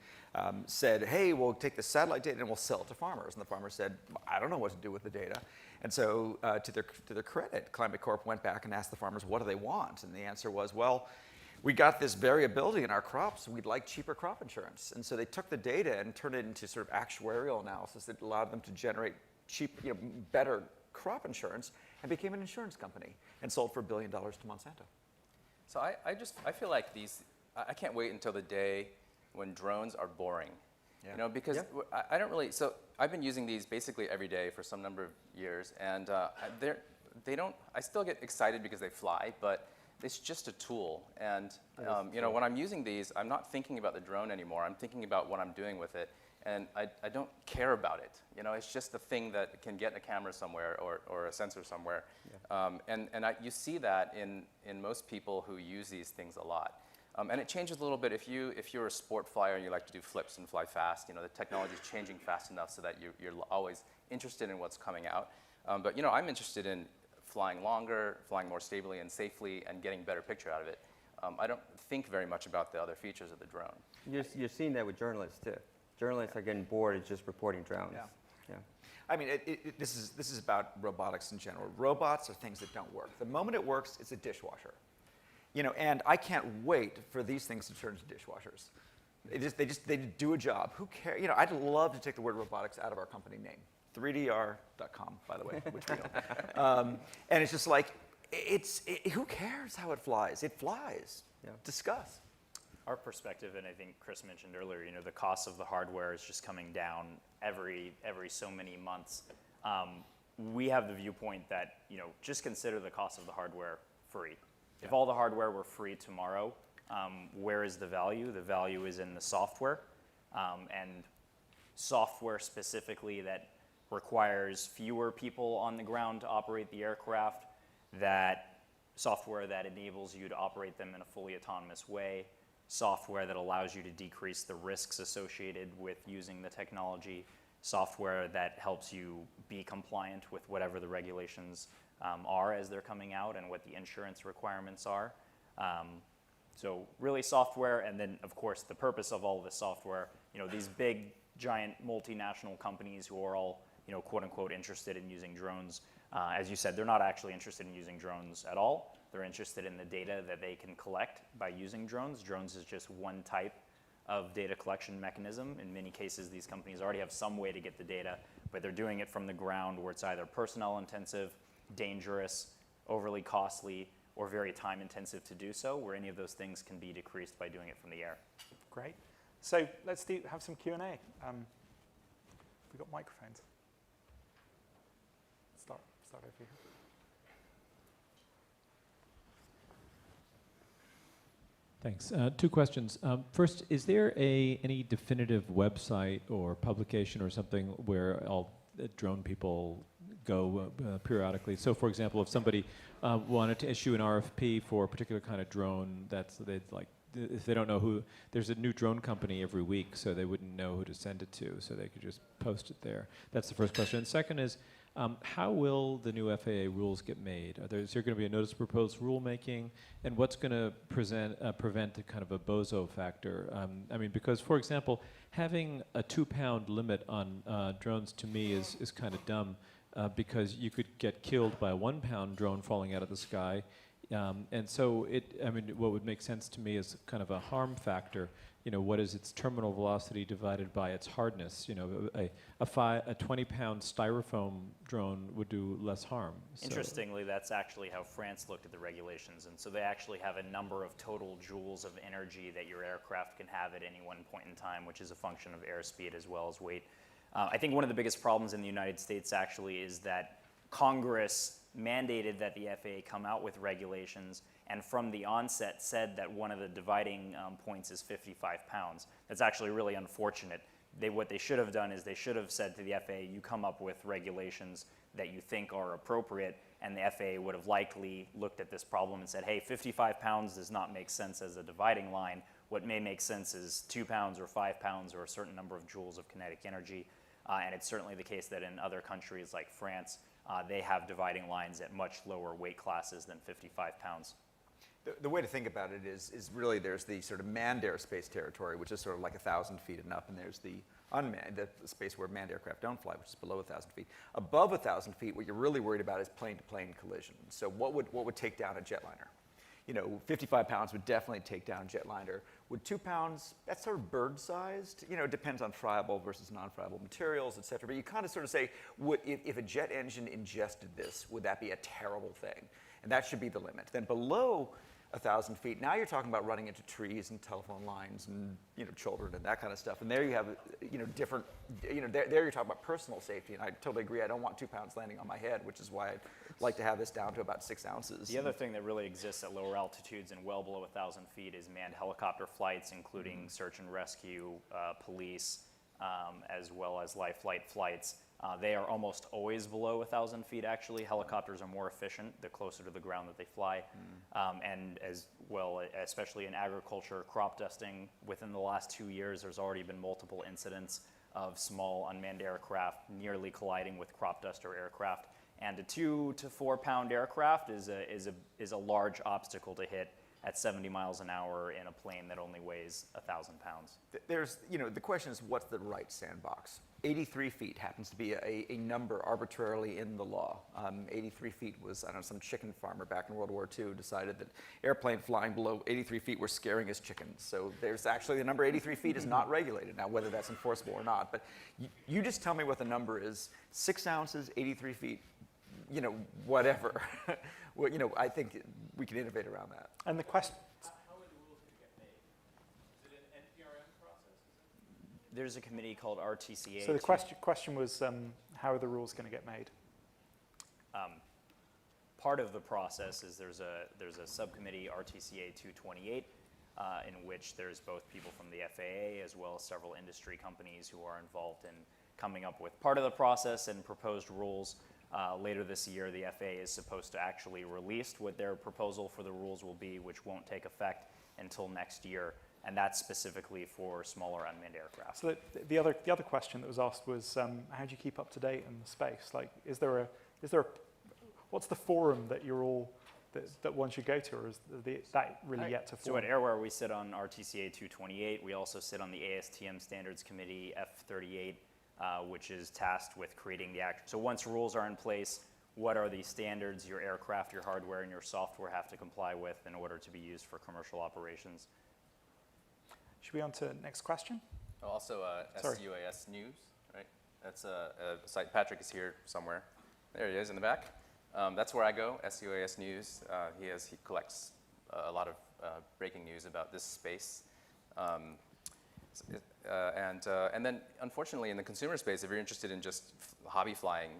said, hey, we'll take the satellite data and we'll sell it to farmers. And the farmers said, I don't know what to do with the data. And so to their credit, Climate Corp went back and asked the farmers, what do they want? And the answer was, well, we got this variability in our crops. We'd like cheaper crop insurance. And so they took the data and turned it into sort of actuarial analysis that allowed them to generate cheap, better crop insurance, and became an insurance company and sold for $1 billion to Monsanto. So I feel like I can't wait until the day when drones are boring. Yeah. Because I don't really, so I've been using these basically every day for some number of years, and I still get excited because they fly, but it's just a tool. And when I'm using these, I'm not thinking about the drone anymore. I'm thinking about what I'm doing with it. And I don't care about it. It's just a thing that can get a camera somewhere or a sensor somewhere. Yeah. You see that in most people who use these things a lot. And it changes a little bit if you're a sport flyer and you like to do flips and fly fast. The technology is changing fast enough so that you're always interested in what's coming out. But I'm interested in flying longer, flying more stably and safely, and getting better picture out of it. I don't think very much about the other features of the drone. You're seeing that with journalists too. Journalists are getting bored of just reporting drones. Yeah. I mean, this is about robotics in general. Robots are things that don't work. The moment it works, it's a dishwasher. And I can't wait for these things to turn into dishwashers. They do a job. Who cares? I'd love to take the word robotics out of our company name. 3dr.com, by the way, which we don't. And it's just like, who cares how it flies? It flies. Yeah. Discuss. Our perspective, and I think Chris mentioned earlier, the cost of the hardware is just coming down every so many months. We have the viewpoint that, just consider the cost of the hardware free. Yeah. If all the hardware were free tomorrow, where is the value? The value is in the software, and software specifically that requires fewer people on the ground to operate the aircraft, that software that enables you to operate them in a fully autonomous way, software that allows you to decrease the risks associated with using the technology, software that helps you be compliant with whatever the regulations are as they're coming out and what the insurance requirements are. So really software, and then of course the purpose of all of this software, these big giant multinational companies who are all quote unquote interested in using drones As you said, they're not actually interested in using drones at all. They're interested in the data that they can collect by using drones. Drones is just one type of data collection mechanism. In many cases, these companies already have some way to get the data, but they're doing it from the ground where it's either personnel intensive, dangerous, overly costly, or very time intensive to do so, where any of those things can be decreased by doing it from the air. Great. So let's have some Q&A. We've got microphones. Start over here. Thanks. Two questions. First, is there any definitive website or publication or something where all drone people go periodically? So, for example, if somebody wanted to issue an RFP for a particular kind of drone, if they don't know who, there's a new drone company every week, so they wouldn't know who to send it to, so they could just post it there. That's the first question. And second is, how will the new FAA rules get made? Is there going to be a notice of proposed rulemaking? And what's going to prevent a kind of a bozo factor? I mean, because, for example, having a 2-pound limit on drones to me is kind of dumb because you could get killed by a 1-pound drone falling out of the sky. And so what would make sense to me is kind of a harm factor. You know, what is its terminal velocity divided by its hardness? You know, a 20-pound styrofoam drone would do less harm. Interestingly, that's actually how France looked at the regulations. And so they actually have a number of total joules of energy that your aircraft can have at any one point in time, which is a function of airspeed as well as weight. I think one of the biggest problems in the United States actually is that Congress mandated that the FAA come out with regulations, and from the onset said that one of the dividing points is 55 pounds. That's actually really unfortunate. What they should have done is they should have said to the FAA, you come up with regulations that you think are appropriate, and the FAA would have likely looked at this problem and said, hey, 55 pounds does not make sense as a dividing line. What may make sense is 2 pounds or 5 pounds or a certain number of joules of kinetic energy. And it's certainly the case that in other countries like France, they have dividing lines at much lower weight classes than 55 pounds. The way to think about it is really there's the sort of manned airspace territory, which is sort of like 1,000 feet and up, and there's the unmanned, the space where manned aircraft don't fly, which is below 1,000 feet. Above 1,000 feet, what you're really worried about is plane-to-plane collision. So what would take down a jetliner? You know, 55 pounds would definitely take down a jetliner. Would 2 pounds, that's sort of bird-sized. You know, it depends on friable versus non-friable materials, et cetera. But you kind of sort of say, if a jet engine ingested this, would that be a terrible thing? And that should be the limit. Then below 1,000 feet, now you're talking about running into trees and telephone lines and, you know, children and that kind of stuff. And there you have, you know, different, you know, there you're talking about personal safety. And I totally agree. I don't want 2 pounds landing on my head, which is why I'd like to have this down to about 6 ounces. The other thing that really exists at lower altitudes and well below 1,000 feet is manned helicopter flights, including search and rescue, police, as well as life flight flights. They are almost always below 1,000 feet, actually. Helicopters are more efficient the closer to the ground that they fly. And as well, especially in agriculture, crop dusting, within the last 2 years, there's already been multiple incidents of small unmanned aircraft nearly colliding with crop duster aircraft. And a 2 to 4 pound aircraft is a large obstacle to hit at 70 miles an hour in a plane that only weighs 1,000 pounds. There's, you know, the question is, what's the right sandbox? 83 feet happens to be a number arbitrarily in the law. 83 feet was, I don't know, some chicken farmer back in World War II decided that airplane flying below 83 feet were scaring his chickens. So there's actually, the number 83 feet is not regulated. Now, whether that's enforceable or not, but you just tell me what the number is. 6 ounces, 83 feet, you know, whatever. Well, you know, I think we can innovate around that. And the question. How are the rules going to get made? Is it an NPRM process? There's a committee called RTCA. So the question was, how are the rules going to get made? Part of the process is there's a subcommittee, RTCA 228, in which there's both people from the FAA as well as several industry companies who are involved in coming up with part of the process and proposed rules. Later this year, the FAA is supposed to actually release what their proposal for the rules will be, which won't take effect until next year, and that's specifically for smaller unmanned aircraft. So the other question that was asked was, how do you keep up to date in the space? Like, what's the forum that you're all that one should go to, or is that really yet to form? So at Airware, we sit on RTCA 228. We also sit on the ASTM Standards Committee F38. Which is tasked with creating the act. So once rules are in place, what are the standards your aircraft, your hardware, and your software have to comply with in order to be used for commercial operations. Should we on to the next question? Also, Sorry. SUAS News, right? That's a site. Patrick is here somewhere. There he is in the back. That's where I go, SUAS News. He collects a lot of breaking news about this space. And then, unfortunately, in the consumer space, if you're interested in just hobby flying,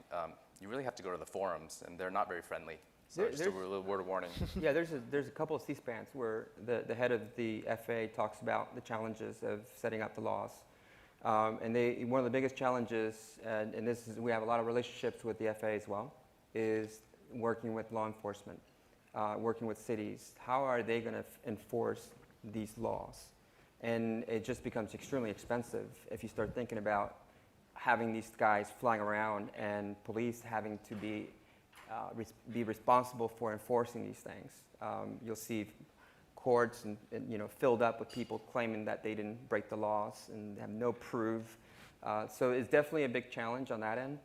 you really have to go to the forums, and they're not very friendly. So just a little word of warning. Yeah, there's a couple of C-SPANs where the head of the FAA talks about the challenges of setting up the laws. And one of the biggest challenges, and we have a lot of relationships with the FAA as well, is working with law enforcement, working with cities. How are they going to enforce these laws? And it just becomes extremely expensive if you start thinking about having these guys flying around and police having to be responsible for enforcing these things. You'll see courts and filled up with people claiming that they didn't break the laws and have no proof. So it's definitely a big challenge on that end.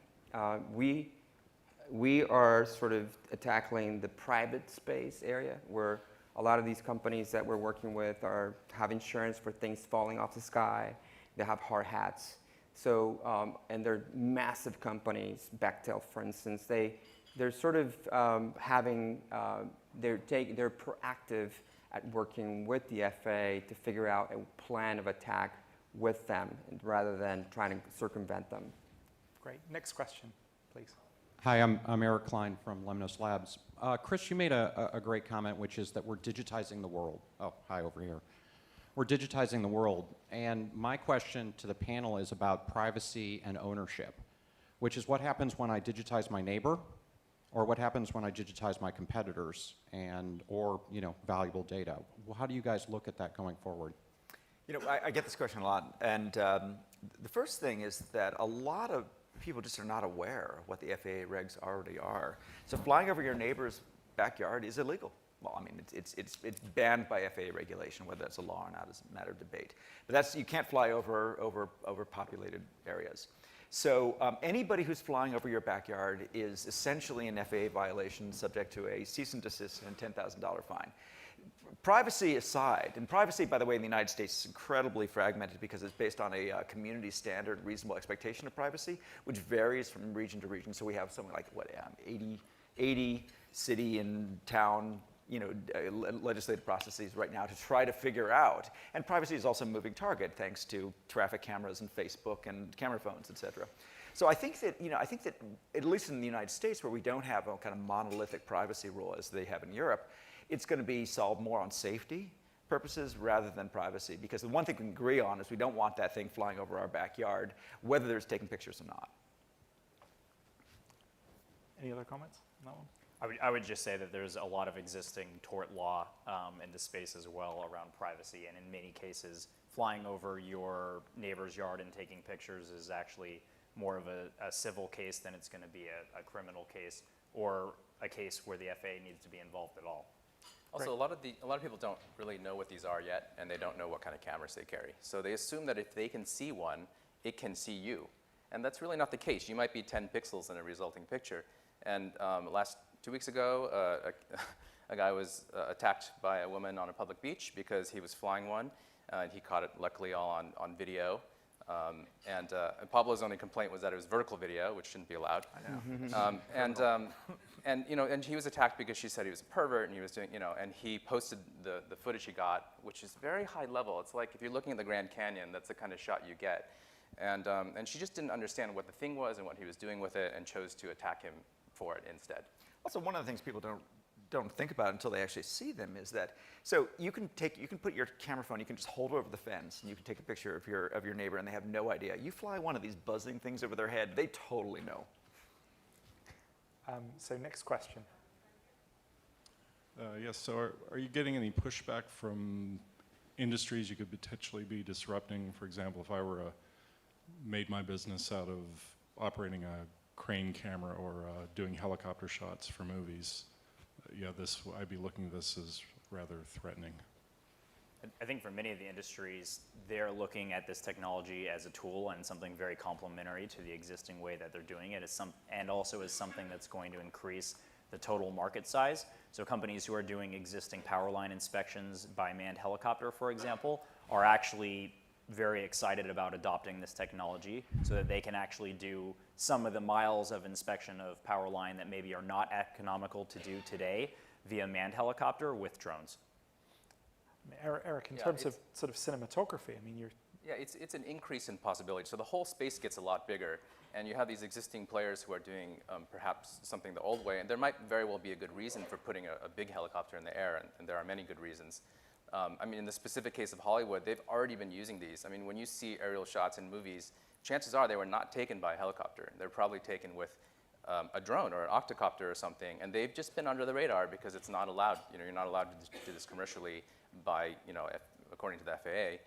We are sort of tackling the private space area where a lot of these companies that we're working with have insurance for things falling off the sky. They have hard hats. So, and they're massive companies, Bechtel, for instance. They're sort of they're proactive at working with the FAA to figure out a plan of attack with them rather than trying to circumvent them. Great. Next question, please. Hi, I'm Eric Klein from Lemnos Labs. Chris, you made a great comment, which is that we're digitizing the world. Oh, hi, over here. We're digitizing the world. And my question to the panel is about privacy and ownership, which is what happens when I digitize my neighbor, or what happens when I digitize my competitors or valuable data. Well, how do you guys look at that going forward? I get this question a lot. And the first thing is that a lot of people just are not aware of what the FAA regs already are. So flying over your neighbor's backyard is illegal. Well, I mean, it's banned by FAA regulation. Whether that's a law or not is a matter of debate. But you can't fly over populated areas. So anybody who's flying over your backyard is essentially an FAA violation, subject to a cease and desist and $10,000 fine. Privacy aside, and privacy, by the way, in the United States is incredibly fragmented because it's based on a community standard reasonable expectation of privacy, which varies from region to region. So we have something like, 80 city and town legislative processes right now to try to figure out. And privacy is also a moving target thanks to traffic cameras and Facebook and camera phones, et cetera. So I think that, at least in the United States, where we don't have a kind of monolithic privacy rule as they have in Europe, it's going to be solved more on safety purposes rather than privacy. Because the one thing we can agree on is we don't want that thing flying over our backyard, whether there's taking pictures or not. Any other comments on that one? I would just say that there's a lot of existing tort law in the space as well around privacy, and in many cases, flying over your neighbor's yard and taking pictures is actually more of a civil case than it's going to be a criminal case or a case where the FAA needs to be involved at all. Also, a lot of people don't really know what these are yet, and they don't know what kind of cameras they carry. So they assume that if they can see one, it can see you. And that's really not the case. You might be 10 pixels in a resulting picture. And 2 weeks ago, a guy was attacked by a woman on a public beach because he was flying one. And he caught it, luckily, all on video. And Pablo's only complaint was that it was vertical video, which shouldn't be allowed. I know. And he was attacked because she said he was a pervert, and he was doing, and he posted the footage he got, which is very high level. It's like if you're looking at the Grand Canyon, that's the kind of shot you get. And she just didn't understand what the thing was and what he was doing with it, and chose to attack him for it instead. Also, one of the things people don't think about until they actually see them is that, so you can put your camera phone, you can just hold it over the fence, and you can take a picture of your neighbor, and they have no idea. You fly one of these buzzing things over their head, they totally know. So next question. Yes, so are you getting any pushback from industries you could potentially be disrupting? For example, if I made my business out of operating a crane camera or doing helicopter shots for movies, I'd be looking at this as rather threatening. I think for many of the industries, they're looking at this technology as a tool and something very complementary to the existing way that they're doing it, and also as something that's going to increase the total market size. So companies who are doing existing power line inspections by manned helicopter, for example, are actually very excited about adopting this technology so that they can actually do some of the miles of inspection of power line that maybe are not economical to do today via manned helicopter with drones. Eric, in terms of sort of cinematography, I mean, Yeah, it's an increase in possibility. So the whole space gets a lot bigger, and you have these existing players who are doing perhaps something the old way, and there might very well be a good reason for putting a big helicopter in the air, and there are many good reasons. I mean, in the specific case of Hollywood, they've already been using these. I mean, when you see aerial shots in movies, chances are they were not taken by a helicopter. They're probably taken with a drone or an octocopter or something, and they've just been under the radar because it's not allowed. You know, you're not allowed to do this commercially by, you know, according to the FAA.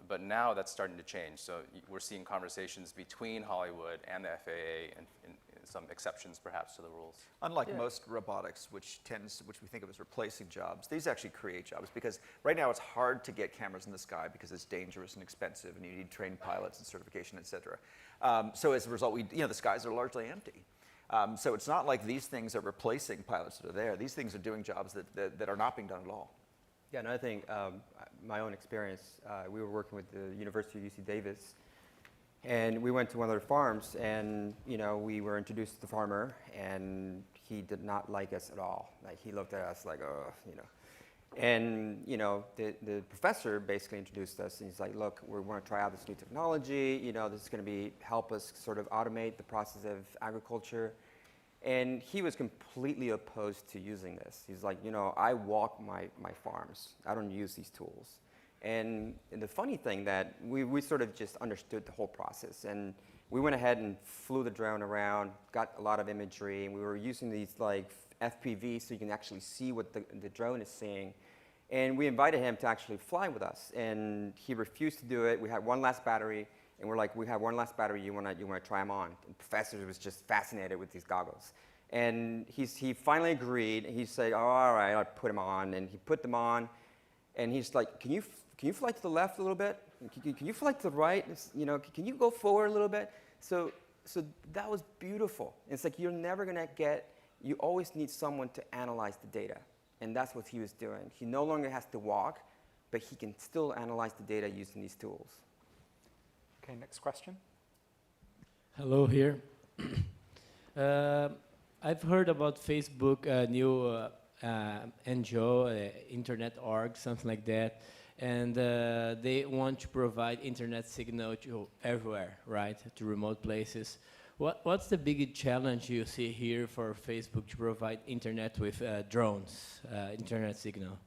But now that's starting to change. So we're seeing conversations between Hollywood and the FAA, and some exceptions perhaps to the rules. Unlike most robotics, which we think of as replacing jobs, these actually create jobs, because right now it's hard to get cameras in the sky because it's dangerous and expensive, and you need trained pilots and certification, et cetera. So as a result, the skies are largely empty. So it's not like these things are replacing pilots that are there. These things are doing jobs that are not being done at all. Yeah, another thing, my own experience, we were working with the University of UC Davis, and we went to one of their farms, and we were introduced to the farmer, and he did not like us at all. Like, he looked at us like, And the professor basically introduced us, and he's like, look, we want to try out this new technology. This is going to help us sort of automate the process of agriculture. And he was completely opposed to using this. He's like, I walk my farms. I don't use these tools. And the funny thing that we sort of just understood the whole process. And we went ahead and flew the drone around, got a lot of imagery, and we were using these like FPV so you can actually see what the drone is seeing. And we invited him to actually fly with us. And he refused to do it. We had one last battery. And we're like, we have one last battery, you wanna try them on? And the professor was just fascinated with these goggles. And he finally agreed. He said, oh, all right, I'll put them on. And he put them on. And he's like, can you fly to the left a little bit? Can you fly to the right? Can you go forward a little bit? So that was beautiful. It's like you always need someone to analyze the data. And that's what he was doing. He no longer has to walk, but he can still analyze the data using these tools. Okay, next question. Hello here. I've heard about Facebook new NGO, Internet Org, something like that, and they want to provide internet signal to everywhere, right, to remote places. What's the big challenge you see here for Facebook to provide internet with drones, internet signal?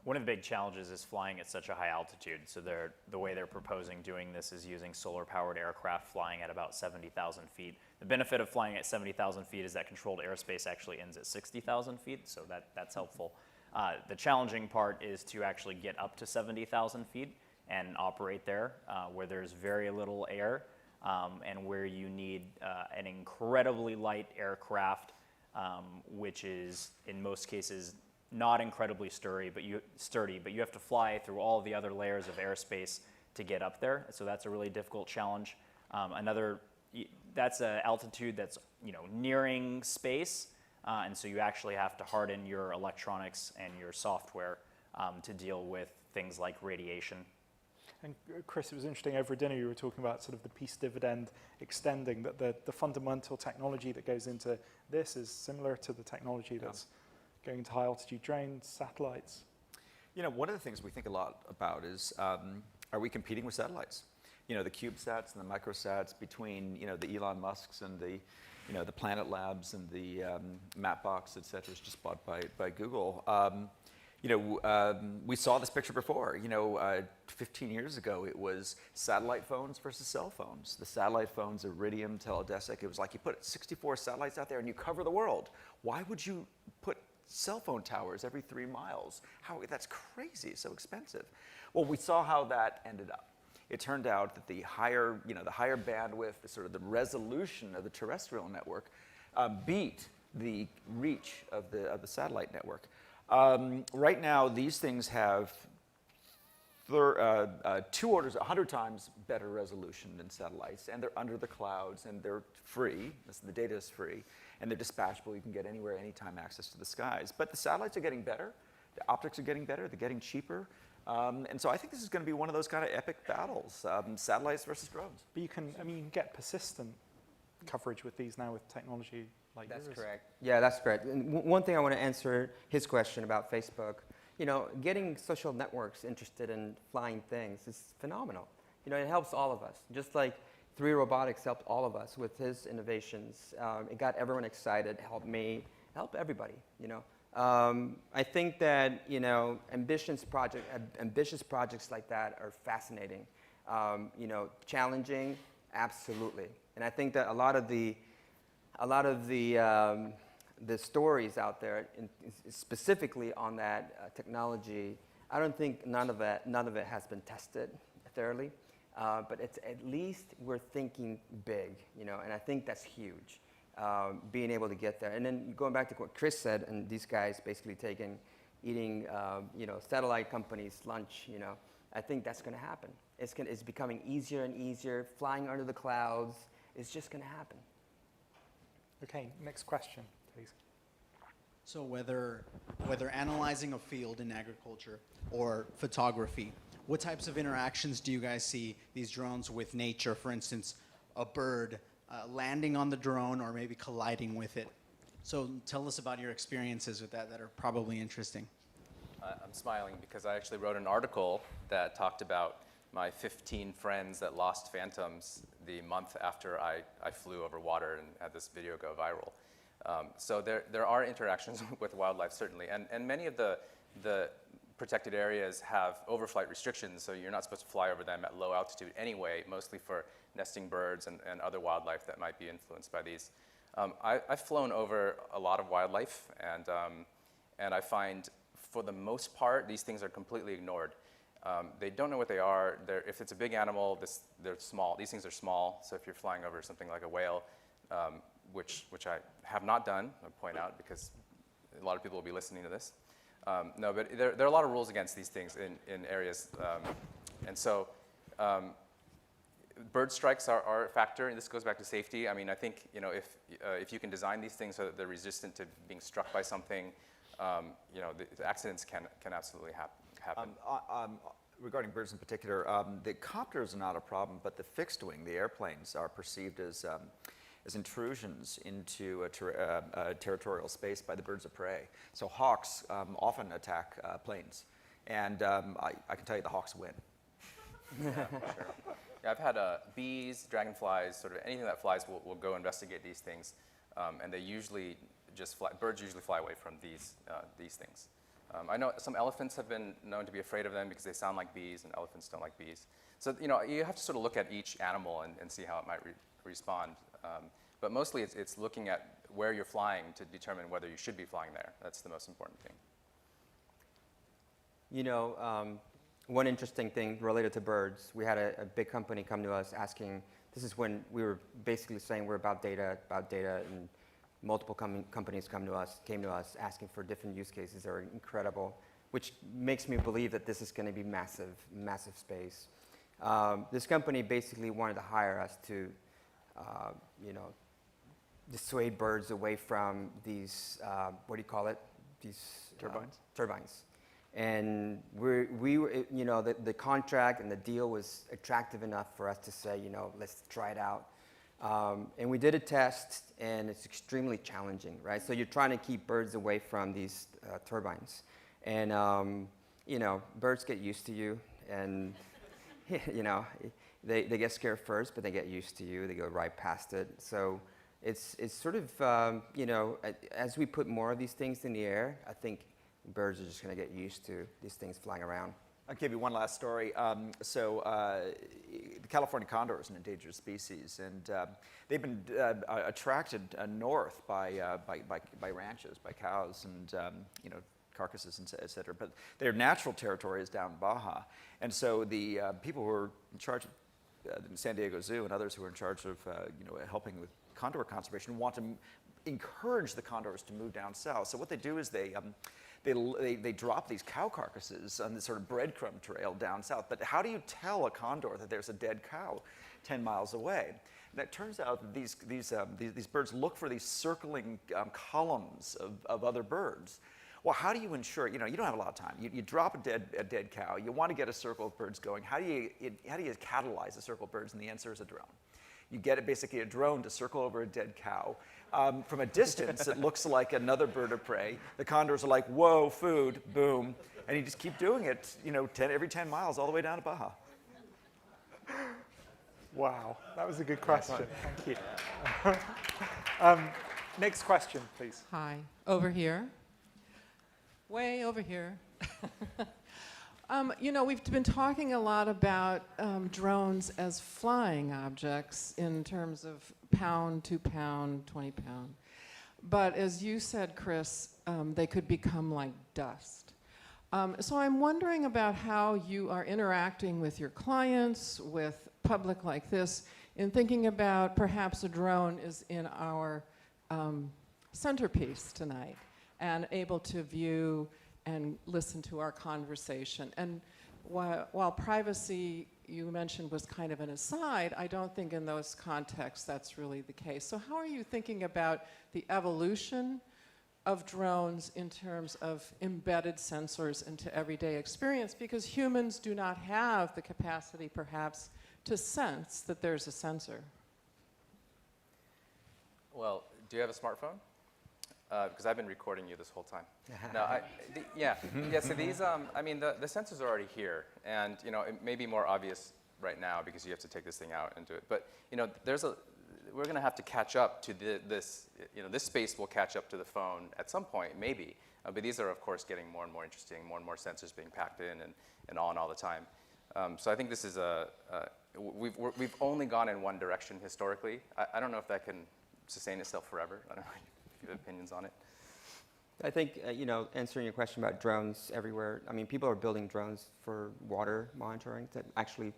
One of the big challenges is flying at such a high altitude. So the way they're proposing doing this is using solar-powered aircraft flying at about 70,000 feet. The benefit of flying at 70,000 feet is that controlled airspace actually ends at 60,000 feet, so that's helpful. The challenging part is to actually get up to 70,000 feet and operate there, where there's very little air, and where you need an incredibly light aircraft, which is, in most cases, not incredibly sturdy, but you have to fly through all the other layers of airspace to get up there. So that's a really difficult challenge. That's an altitude that's nearing space, and so you actually have to harden your electronics and your software to deal with things like radiation. And Chris, it was interesting, over dinner you were talking about sort of the peace dividend extending, that the fundamental technology that goes into this is similar to the technology that's going into high altitude drones, satellites. One of the things we think a lot about is, are we competing with satellites? The CubeSats and the microsats between, the Elon Musks and the Planet Labs and the Mapbox, et cetera, is just bought by Google. We saw this picture before. 15 years ago, it was satellite phones versus cell phones. The satellite phones, Iridium, Teledesic, it was like you put 64 satellites out there and you cover the world. Why would you put cell phone towers every 3 miles? That's crazy, it's so expensive. Well, we saw how that ended up. It turned out that the higher bandwidth, the resolution of the terrestrial network beat the reach of the satellite network. Right now, these things have 2 orders, 100 times better resolution than satellites, and they're under the clouds, and they're free. The data is free, and they're dispatchable. You can get anywhere, anytime access to the skies. But the satellites are getting better. The optics are getting better. They're getting cheaper. And so I think this is going to be one of those kind of epic battles, satellites versus drones. But you can get persistent coverage with these now with technology like yours. That's correct. Yeah, that's correct. And one thing I want to answer his question about Facebook. Getting social networks interested in flying things is phenomenal. It helps all of us. Just like 3 Robotics helped all of us with his innovations. It got everyone excited, helped me, helped everybody. I think that ambitious projects like that are fascinating. Challenging, absolutely. And I think that a lot of the stories out there, specifically on that technology, I don't think none of it has been tested thoroughly, but it's at least we're thinking big, and I think that's huge, being able to get there. And then going back to what Chris said, and these guys basically eating, satellite companies' lunch, I think that's going to happen. It's becoming easier and easier. Flying under the clouds is just going to happen. Okay, next question, please. So whether analyzing a field in agriculture or photography, what types of interactions do you guys see these drones with nature? For instance, a bird landing on the drone or maybe colliding with it. So tell us about your experiences with that are probably interesting. I'm smiling because I actually wrote an article that talked about my 15 friends that lost phantoms the month after I flew over water and had this video go viral. So there are interactions with wildlife, certainly, and many of the protected areas have overflight restrictions, so you're not supposed to fly over them at low altitude anyway, mostly for nesting birds and other wildlife that might be influenced by these. I've flown over a lot of wildlife, and I find, for the most part, these things are completely ignored. They don't know what they are. If it's a big animal, they're small. These things are small, so if you're flying over something like a whale, which I have not done, I'll point out, because a lot of people will be listening to this. No, but there are a lot of rules against these things in areas. And so bird strikes are a factor, and this goes back to safety. I mean, I think if you can design these things so that they're resistant to being struck by something, the accidents can absolutely happen. Regarding birds in particular, the copters are not a problem, but the fixed wing, the airplanes, are perceived as intrusions into a territorial space by the birds of prey. So hawks often attack planes, and I can tell you the hawks win. Yeah, sure. Yeah, I've had bees, dragonflies, sort of anything that flies will go investigate these things, and they usually just fly. Birds usually fly away from these things. I know some elephants have been known to be afraid of them because they sound like bees, and elephants don't like bees. So you have to sort of look at each animal and see how it might respond. But mostly it's looking at where you're flying to determine whether you should be flying there. That's the most important thing. One interesting thing related to birds, we had a big company come to us asking, this is when we were basically saying we're about data, and multiple companies came to us asking for different use cases that are incredible, which makes me believe that this is going to be massive space. This company basically wanted to hire us to, dissuade birds away from these, what do you call it? These turbines. Turbines. And we were, the contract and the deal was attractive enough for us to say, let's try it out. And we did a test, and it's extremely challenging, right? So you're trying to keep birds away from these turbines. And, birds get used to you, and, they get scared first, but they get used to you. They go right past it. So it's sort of, as we put more of these things in the air, I think birds are just going to get used to these things flying around. I'll give you one last story. The California condor is an endangered species, and they've been attracted north by ranches, by cows, and carcasses, et cetera. But their natural territory is down in Baja, and so the people who are in charge of the San Diego Zoo and others who are in charge of helping with condor conservation want to encourage the condors to move down south. So what they do is they they drop these cow carcasses on this sort of breadcrumb trail down south. But how do you tell a condor that there's a dead cow 10 miles away? And it turns out that these birds look for these circling columns of other birds. Well, how do you ensure, you don't have a lot of time. You drop a dead cow, you want to get a circle of birds going. How do you catalyze a circle of birds? And the answer is a drone. You get basically a drone to circle over a dead cow. From a distance, it looks like another bird of prey. The condors are like, whoa, food, boom. And you just keep doing it, every 10 miles all the way down to Baja. Wow, that was a good question. Thank you. Next question, please. Hi, over here. Way over here. We've been talking a lot about drones as flying objects in terms of pound, 2 pound, 20 pound. But as you said, Chris, they could become like dust. So I'm wondering about how you are interacting with your clients, with public like this, in thinking about perhaps a drone is in our centerpiece tonight, and able to view and listen to our conversation. And while privacy, you mentioned, was kind of an aside, I don't think in those contexts that's really the case. So how are you thinking about the evolution of drones in terms of embedded sensors into everyday experience? Because humans do not have the capacity, perhaps, to sense that there's a sensor. Well, do you have a smartphone? Because I've been recording you this whole time. No, so these, the sensors are already here, and it may be more obvious right now because you have to take this thing out and do it. But we're going to have to catch up to this space will catch up to the phone at some point, maybe. But these are, of course, getting more and more interesting, more and more sensors being packed in and on all the time. So I think this is we've only gone in one direction historically. I don't know if that can sustain itself forever. I don't know if you have opinions on it. I think, answering your question about drones everywhere, people are building drones for water monitoring, that actually,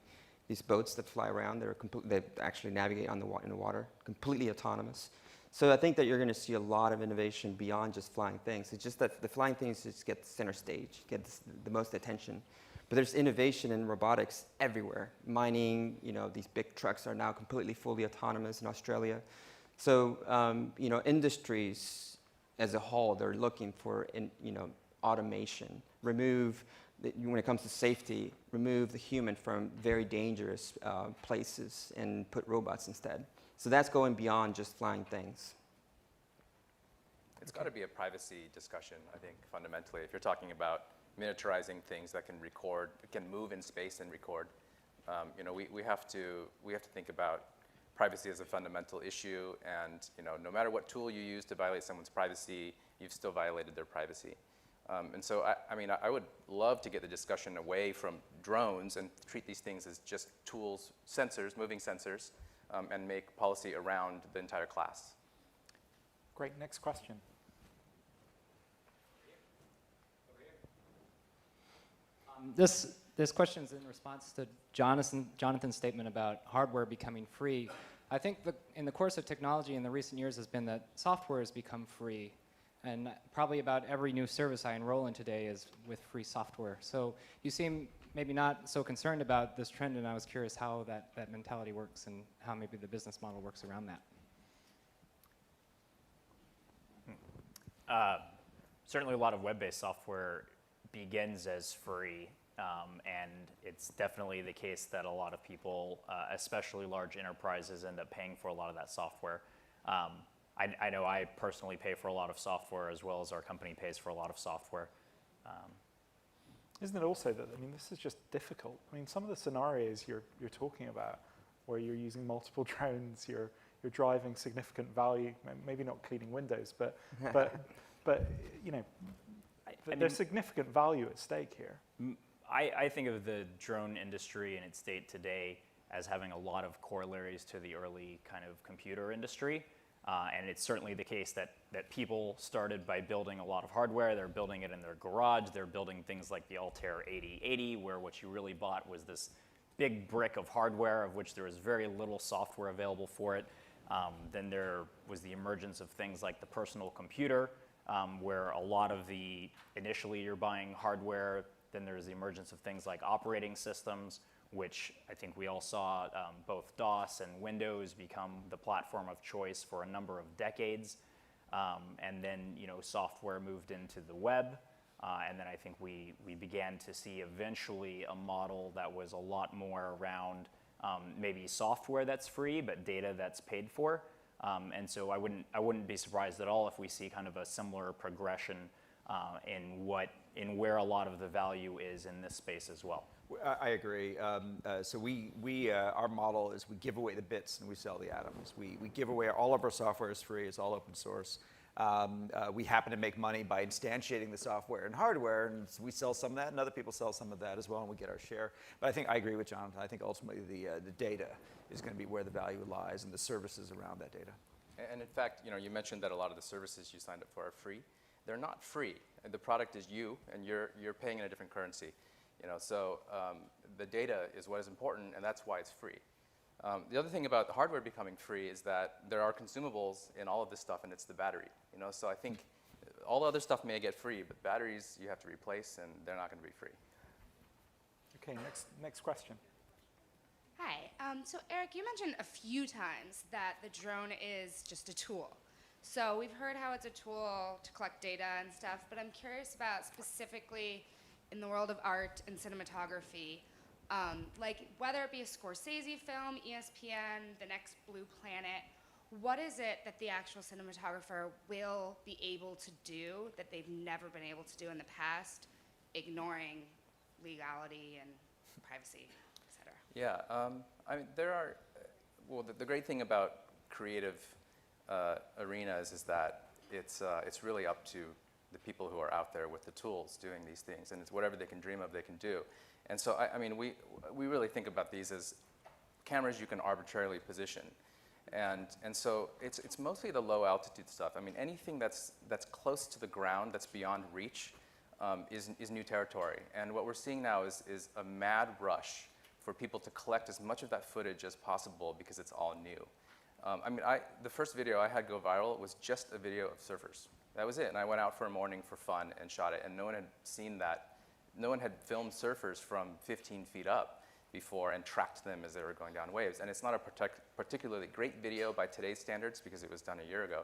these boats that fly around, they actually navigate in the water, completely autonomous. So I think that you're going to see a lot of innovation beyond just flying things. It's just that the flying things just get center stage, get the most attention. But there's innovation in robotics everywhere. Mining, these big trucks are now completely fully autonomous in Australia. So, industries as a whole, they're looking for, automation. When it comes to safety, remove the human from very dangerous places and put robots instead. So that's going beyond just flying things. It's got to be a privacy discussion, I think, fundamentally. If you're talking about miniaturizing things that can record, can move in space and record, we have to think about privacy as a fundamental issue, and no matter what tool you use to violate someone's privacy, you've still violated their privacy. And so, I would love to get the discussion away from drones and treat these things as just tools, sensors, moving sensors, and make policy around the entire class. Great, next question. This question is in response to Jonathan's statement about hardware becoming free. I think in the course of technology in the recent years has been that software has become free. And probably about every new service I enroll in today is with free software. So you seem maybe not so concerned about this trend, and I was curious how that mentality works and how maybe the business model works around that. Certainly a lot of web-based software begins as free, and it's definitely the case that a lot of people, especially large enterprises, end up paying for a lot of that software. I know I personally pay for a lot of software, as well as our company pays for a lot of software. Isn't it also that, this is just difficult. Some of the scenarios you're talking about, where you're using multiple drones, you're driving significant value, maybe not cleaning windows, but there's significant value at stake here. I think of the drone industry in its state today as having a lot of corollaries to the early kind of computer industry. And it's certainly the case that people started by building a lot of hardware. They're building it in their garage. They're building things like the Altair 8080, where what you really bought was this big brick of hardware of which there was very little software available for it. Then there was the emergence of things like the personal computer, where a lot of the, initially you're buying hardware, then there's the emergence of things like operating systems, which I think we all saw both DOS and Windows become the platform of choice for a number of decades. And then, software moved into the web. And then I think we began to see eventually a model that was a lot more around maybe software that's free, but data that's paid for. And so I wouldn't be surprised at all if we see kind of a similar progression in where a lot of the value is in this space as well. I agree. So our model is we give away the bits and we sell the atoms. We give away all of our software is free. It's all open source. We happen to make money by instantiating the software and hardware, and we sell some of that, and other people sell some of that as well, and we get our share. But I agree with Jonathan. I think ultimately the data is going to be where the value lies, and the services around that data. And in fact, you mentioned that a lot of the services you signed up for are free. They're not free. The product is you, and you're paying in a different currency. So the data is what is important, and that's why it's free. The other thing about the hardware becoming free is that there are consumables in all of this stuff, and it's the battery. So I think all the other stuff may get free, but batteries you have to replace, and they're not going to be free. Okay, next question. Hi. So Eric, you mentioned a few times that the drone is just a tool. So we've heard how it's a tool to collect data and stuff, but I'm curious about specifically in the world of art and cinematography, like whether it be a Scorsese film, ESPN, The Next Blue Planet, what is it that the actual cinematographer will be able to do that they've never been able to do in the past, ignoring legality and privacy, et cetera? Yeah, there are, the great thing about creative arenas is that it's really up to the people who are out there with the tools doing these things, and it's whatever they can dream of, they can do. And so, we really think about these as cameras you can arbitrarily position. And so it's mostly the low altitude stuff. Anything that's close to the ground, that's beyond reach, is new territory. And what we're seeing now is a mad rush for people to collect as much of that footage as possible because it's all new. The first video I had go viral was just a video of surfers. That was it. And I went out for a morning for fun and shot it, and no one had seen that. No one had filmed surfers from 15 feet up before and tracked them as they were going down waves. And it's not a particularly great video by today's standards because it was done a year ago,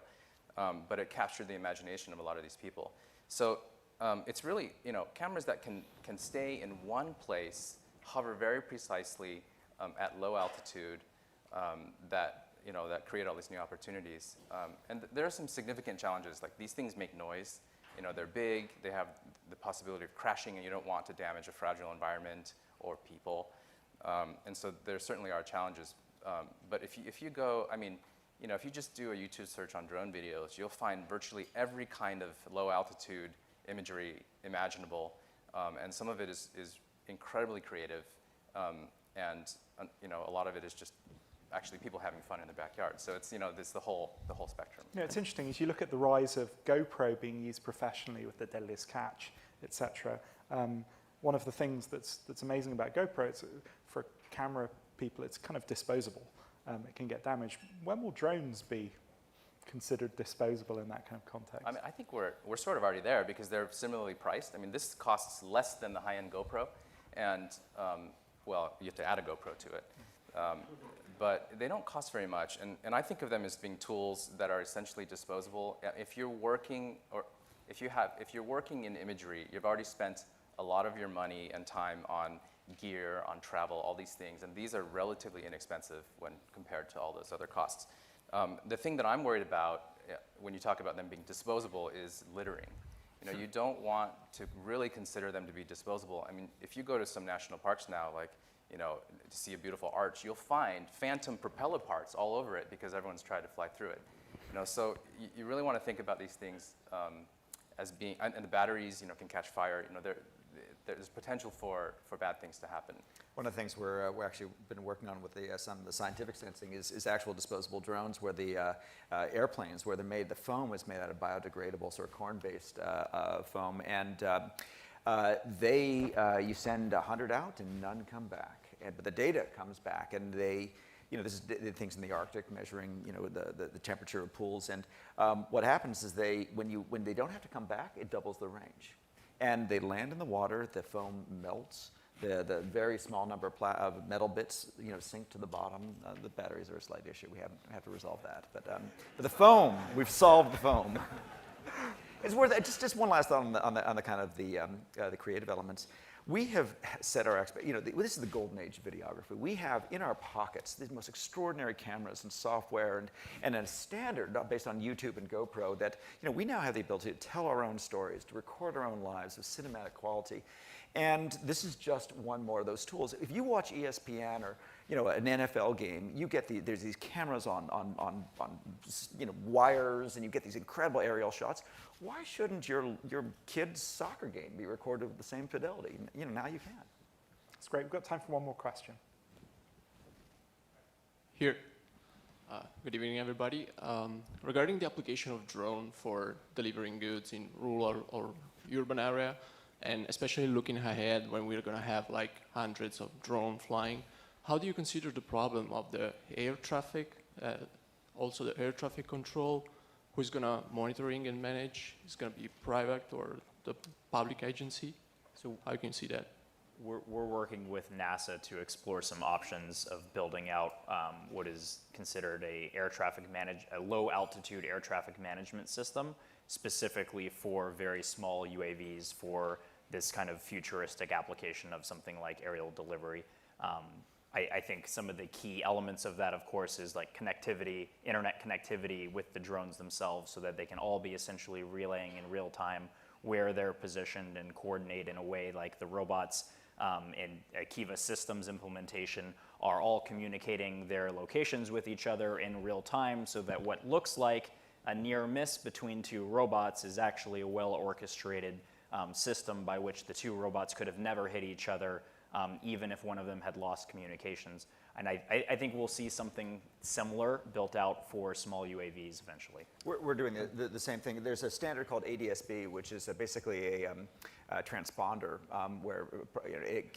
but it captured the imagination of a lot of these people. So it's really, cameras that can stay in one place, hover very precisely at low altitude, that create all these new opportunities. And there are some significant challenges. Like, these things make noise. They're big. They have the possibility of crashing, and you don't want to damage a fragile environment or people. And so there certainly are challenges. But if you go, if you just do a YouTube search on drone videos, you'll find virtually every kind of low altitude imagery imaginable. And some of it is incredibly creative. And a lot of it is just actually people having fun in their backyard. So it's, this the whole spectrum. Yeah, it's interesting as you look at the rise of GoPro being used professionally with the Deadliest Catch, etc. One of the things that's amazing about GoPro is for camera people, it's kind of disposable. It can get damaged. When will drones be considered disposable in that kind of context? I think we're sort of already there because they're similarly priced. This costs less than the high-end GoPro, and well, you have to add a GoPro to it. But they don't cost very much, and I think of them as being tools that are essentially disposable. If you're working in imagery, you've already spent a lot of your money and time on gear, on travel, all these things, and these are relatively inexpensive when compared to all those other costs. The thing that I'm worried about when you talk about them being disposable is littering. You don't want to really consider them to be disposable. If you go to some national parks now, like, to see a beautiful arch, you'll find phantom propeller parts all over it because everyone's tried to fly through it. So you really want to think about these things as being, and the batteries, can catch fire. There's potential for bad things to happen. One of the things we're actually been working on with some of the scientific sensing is actual disposable drones, where the airplanes, where the foam was made out of biodegradable sort of corn-based foam, and you send 100 out and none come back, but the data comes back, and they this is things in the Arctic measuring, the temperature of pools. And what happens is when they don't have to come back, it doubles the range. And they land in the water, the foam melts. The very small number of metal bits, sink to the bottom. The batteries are a slight issue. We have to resolve that. But the foam, we've solved the foam. It's worth it. Just one last thought on the kind of the creative elements. We have set our this is the golden age of videography. We have in our pockets these most extraordinary cameras and software and a standard based on YouTube and GoPro that we now have the ability to tell our own stories, to record our own lives of cinematic quality. And this is just one more of those tools. If you watch ESPN or an NFL game, you get there's these cameras on wires, and you get these incredible aerial shots. Why shouldn't your kid's soccer game be recorded with the same fidelity? Now you can. That's great. We've got time for one more question. Here. Good evening, everybody. Regarding the application of drone for delivering goods in rural or urban area, and especially looking ahead when we're going to have like hundreds of drones flying, how do you consider the problem of the air traffic, also the air traffic control? Who's going to monitoring and manage? Is it going to be private or the public agency? So how can you see that? We're working with NASA to explore some options of building out what is considered a low altitude air traffic management system, specifically for very small UAVs for this kind of futuristic application of something like aerial delivery. I think some of the key elements of that, of course, is like connectivity, internet connectivity with the drones themselves so that they can all be essentially relaying in real time where they're positioned and coordinate in a way like the robots in Kiva systems implementation are all communicating their locations with each other in real time so that what looks like a near miss between two robots is actually a well-orchestrated system by which the two robots could have never hit each other, even if one of them had lost communications. And I think we'll see something similar built out for small UAVs eventually. We're doing the same thing. There's a standard called ADS-B, which is basically a transponder where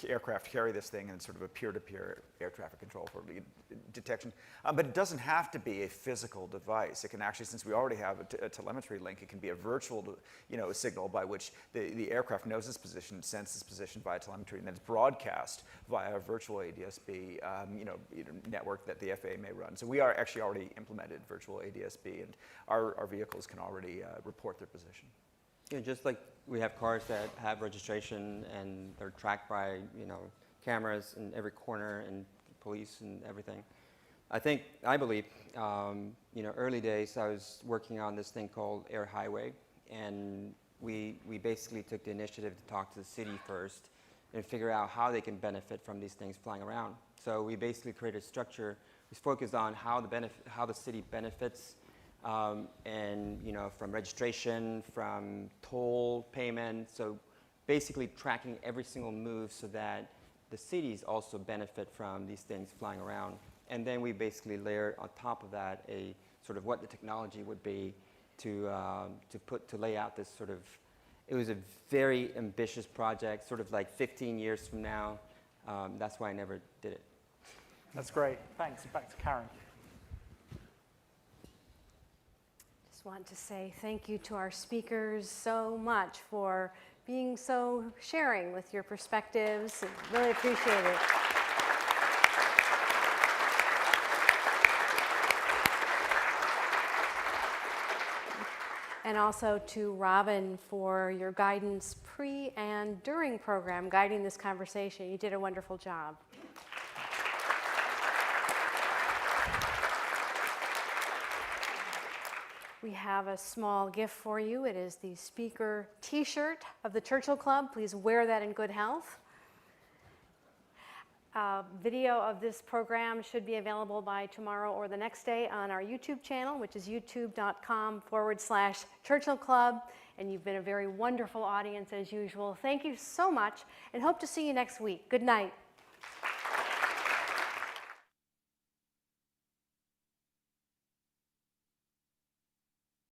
aircraft carry this thing and it's sort of a peer-to-peer air traffic control for detection. But it doesn't have to be a physical device. It can actually, since we already have a telemetry link, it can be a virtual signal by which the aircraft knows its position, senses its position via telemetry, and then it's broadcast via a virtual ADS-B network that the FAA may run. So we are actually already implemented virtual ADS-B, and our vehicles can already report their position. Just like we have cars that have registration and they're tracked by cameras in every corner and police and everything. I believe early days I was working on this thing called Air Highway, and we basically took the initiative to talk to the city first and figure out how they can benefit from these things flying around. So we basically created a structure. We focused on how the city benefits, and from registration, from toll payment. So basically tracking every single move so that the cities also benefit from these things flying around. And then we basically layered on top of that a sort of what the technology would be to lay out this sort of. It was a very ambitious project, sort of like 15 years from now. That's why I never did it. That's great. Thanks. Back to Karen. Just want to say thank you to our speakers so much for being so sharing with your perspectives. Really appreciate it. And also to Robin for your guidance pre and during program, guiding this conversation. You did a wonderful job. We have a small gift for you. It is the speaker t-shirt of the Churchill Club. Please wear that in good health. Video of this program should be available by tomorrow or the next day on our YouTube channel, which is youtube.com/Churchill Club. And you've been a very wonderful audience as usual. Thank you so much, and hope to see you next week. Good night.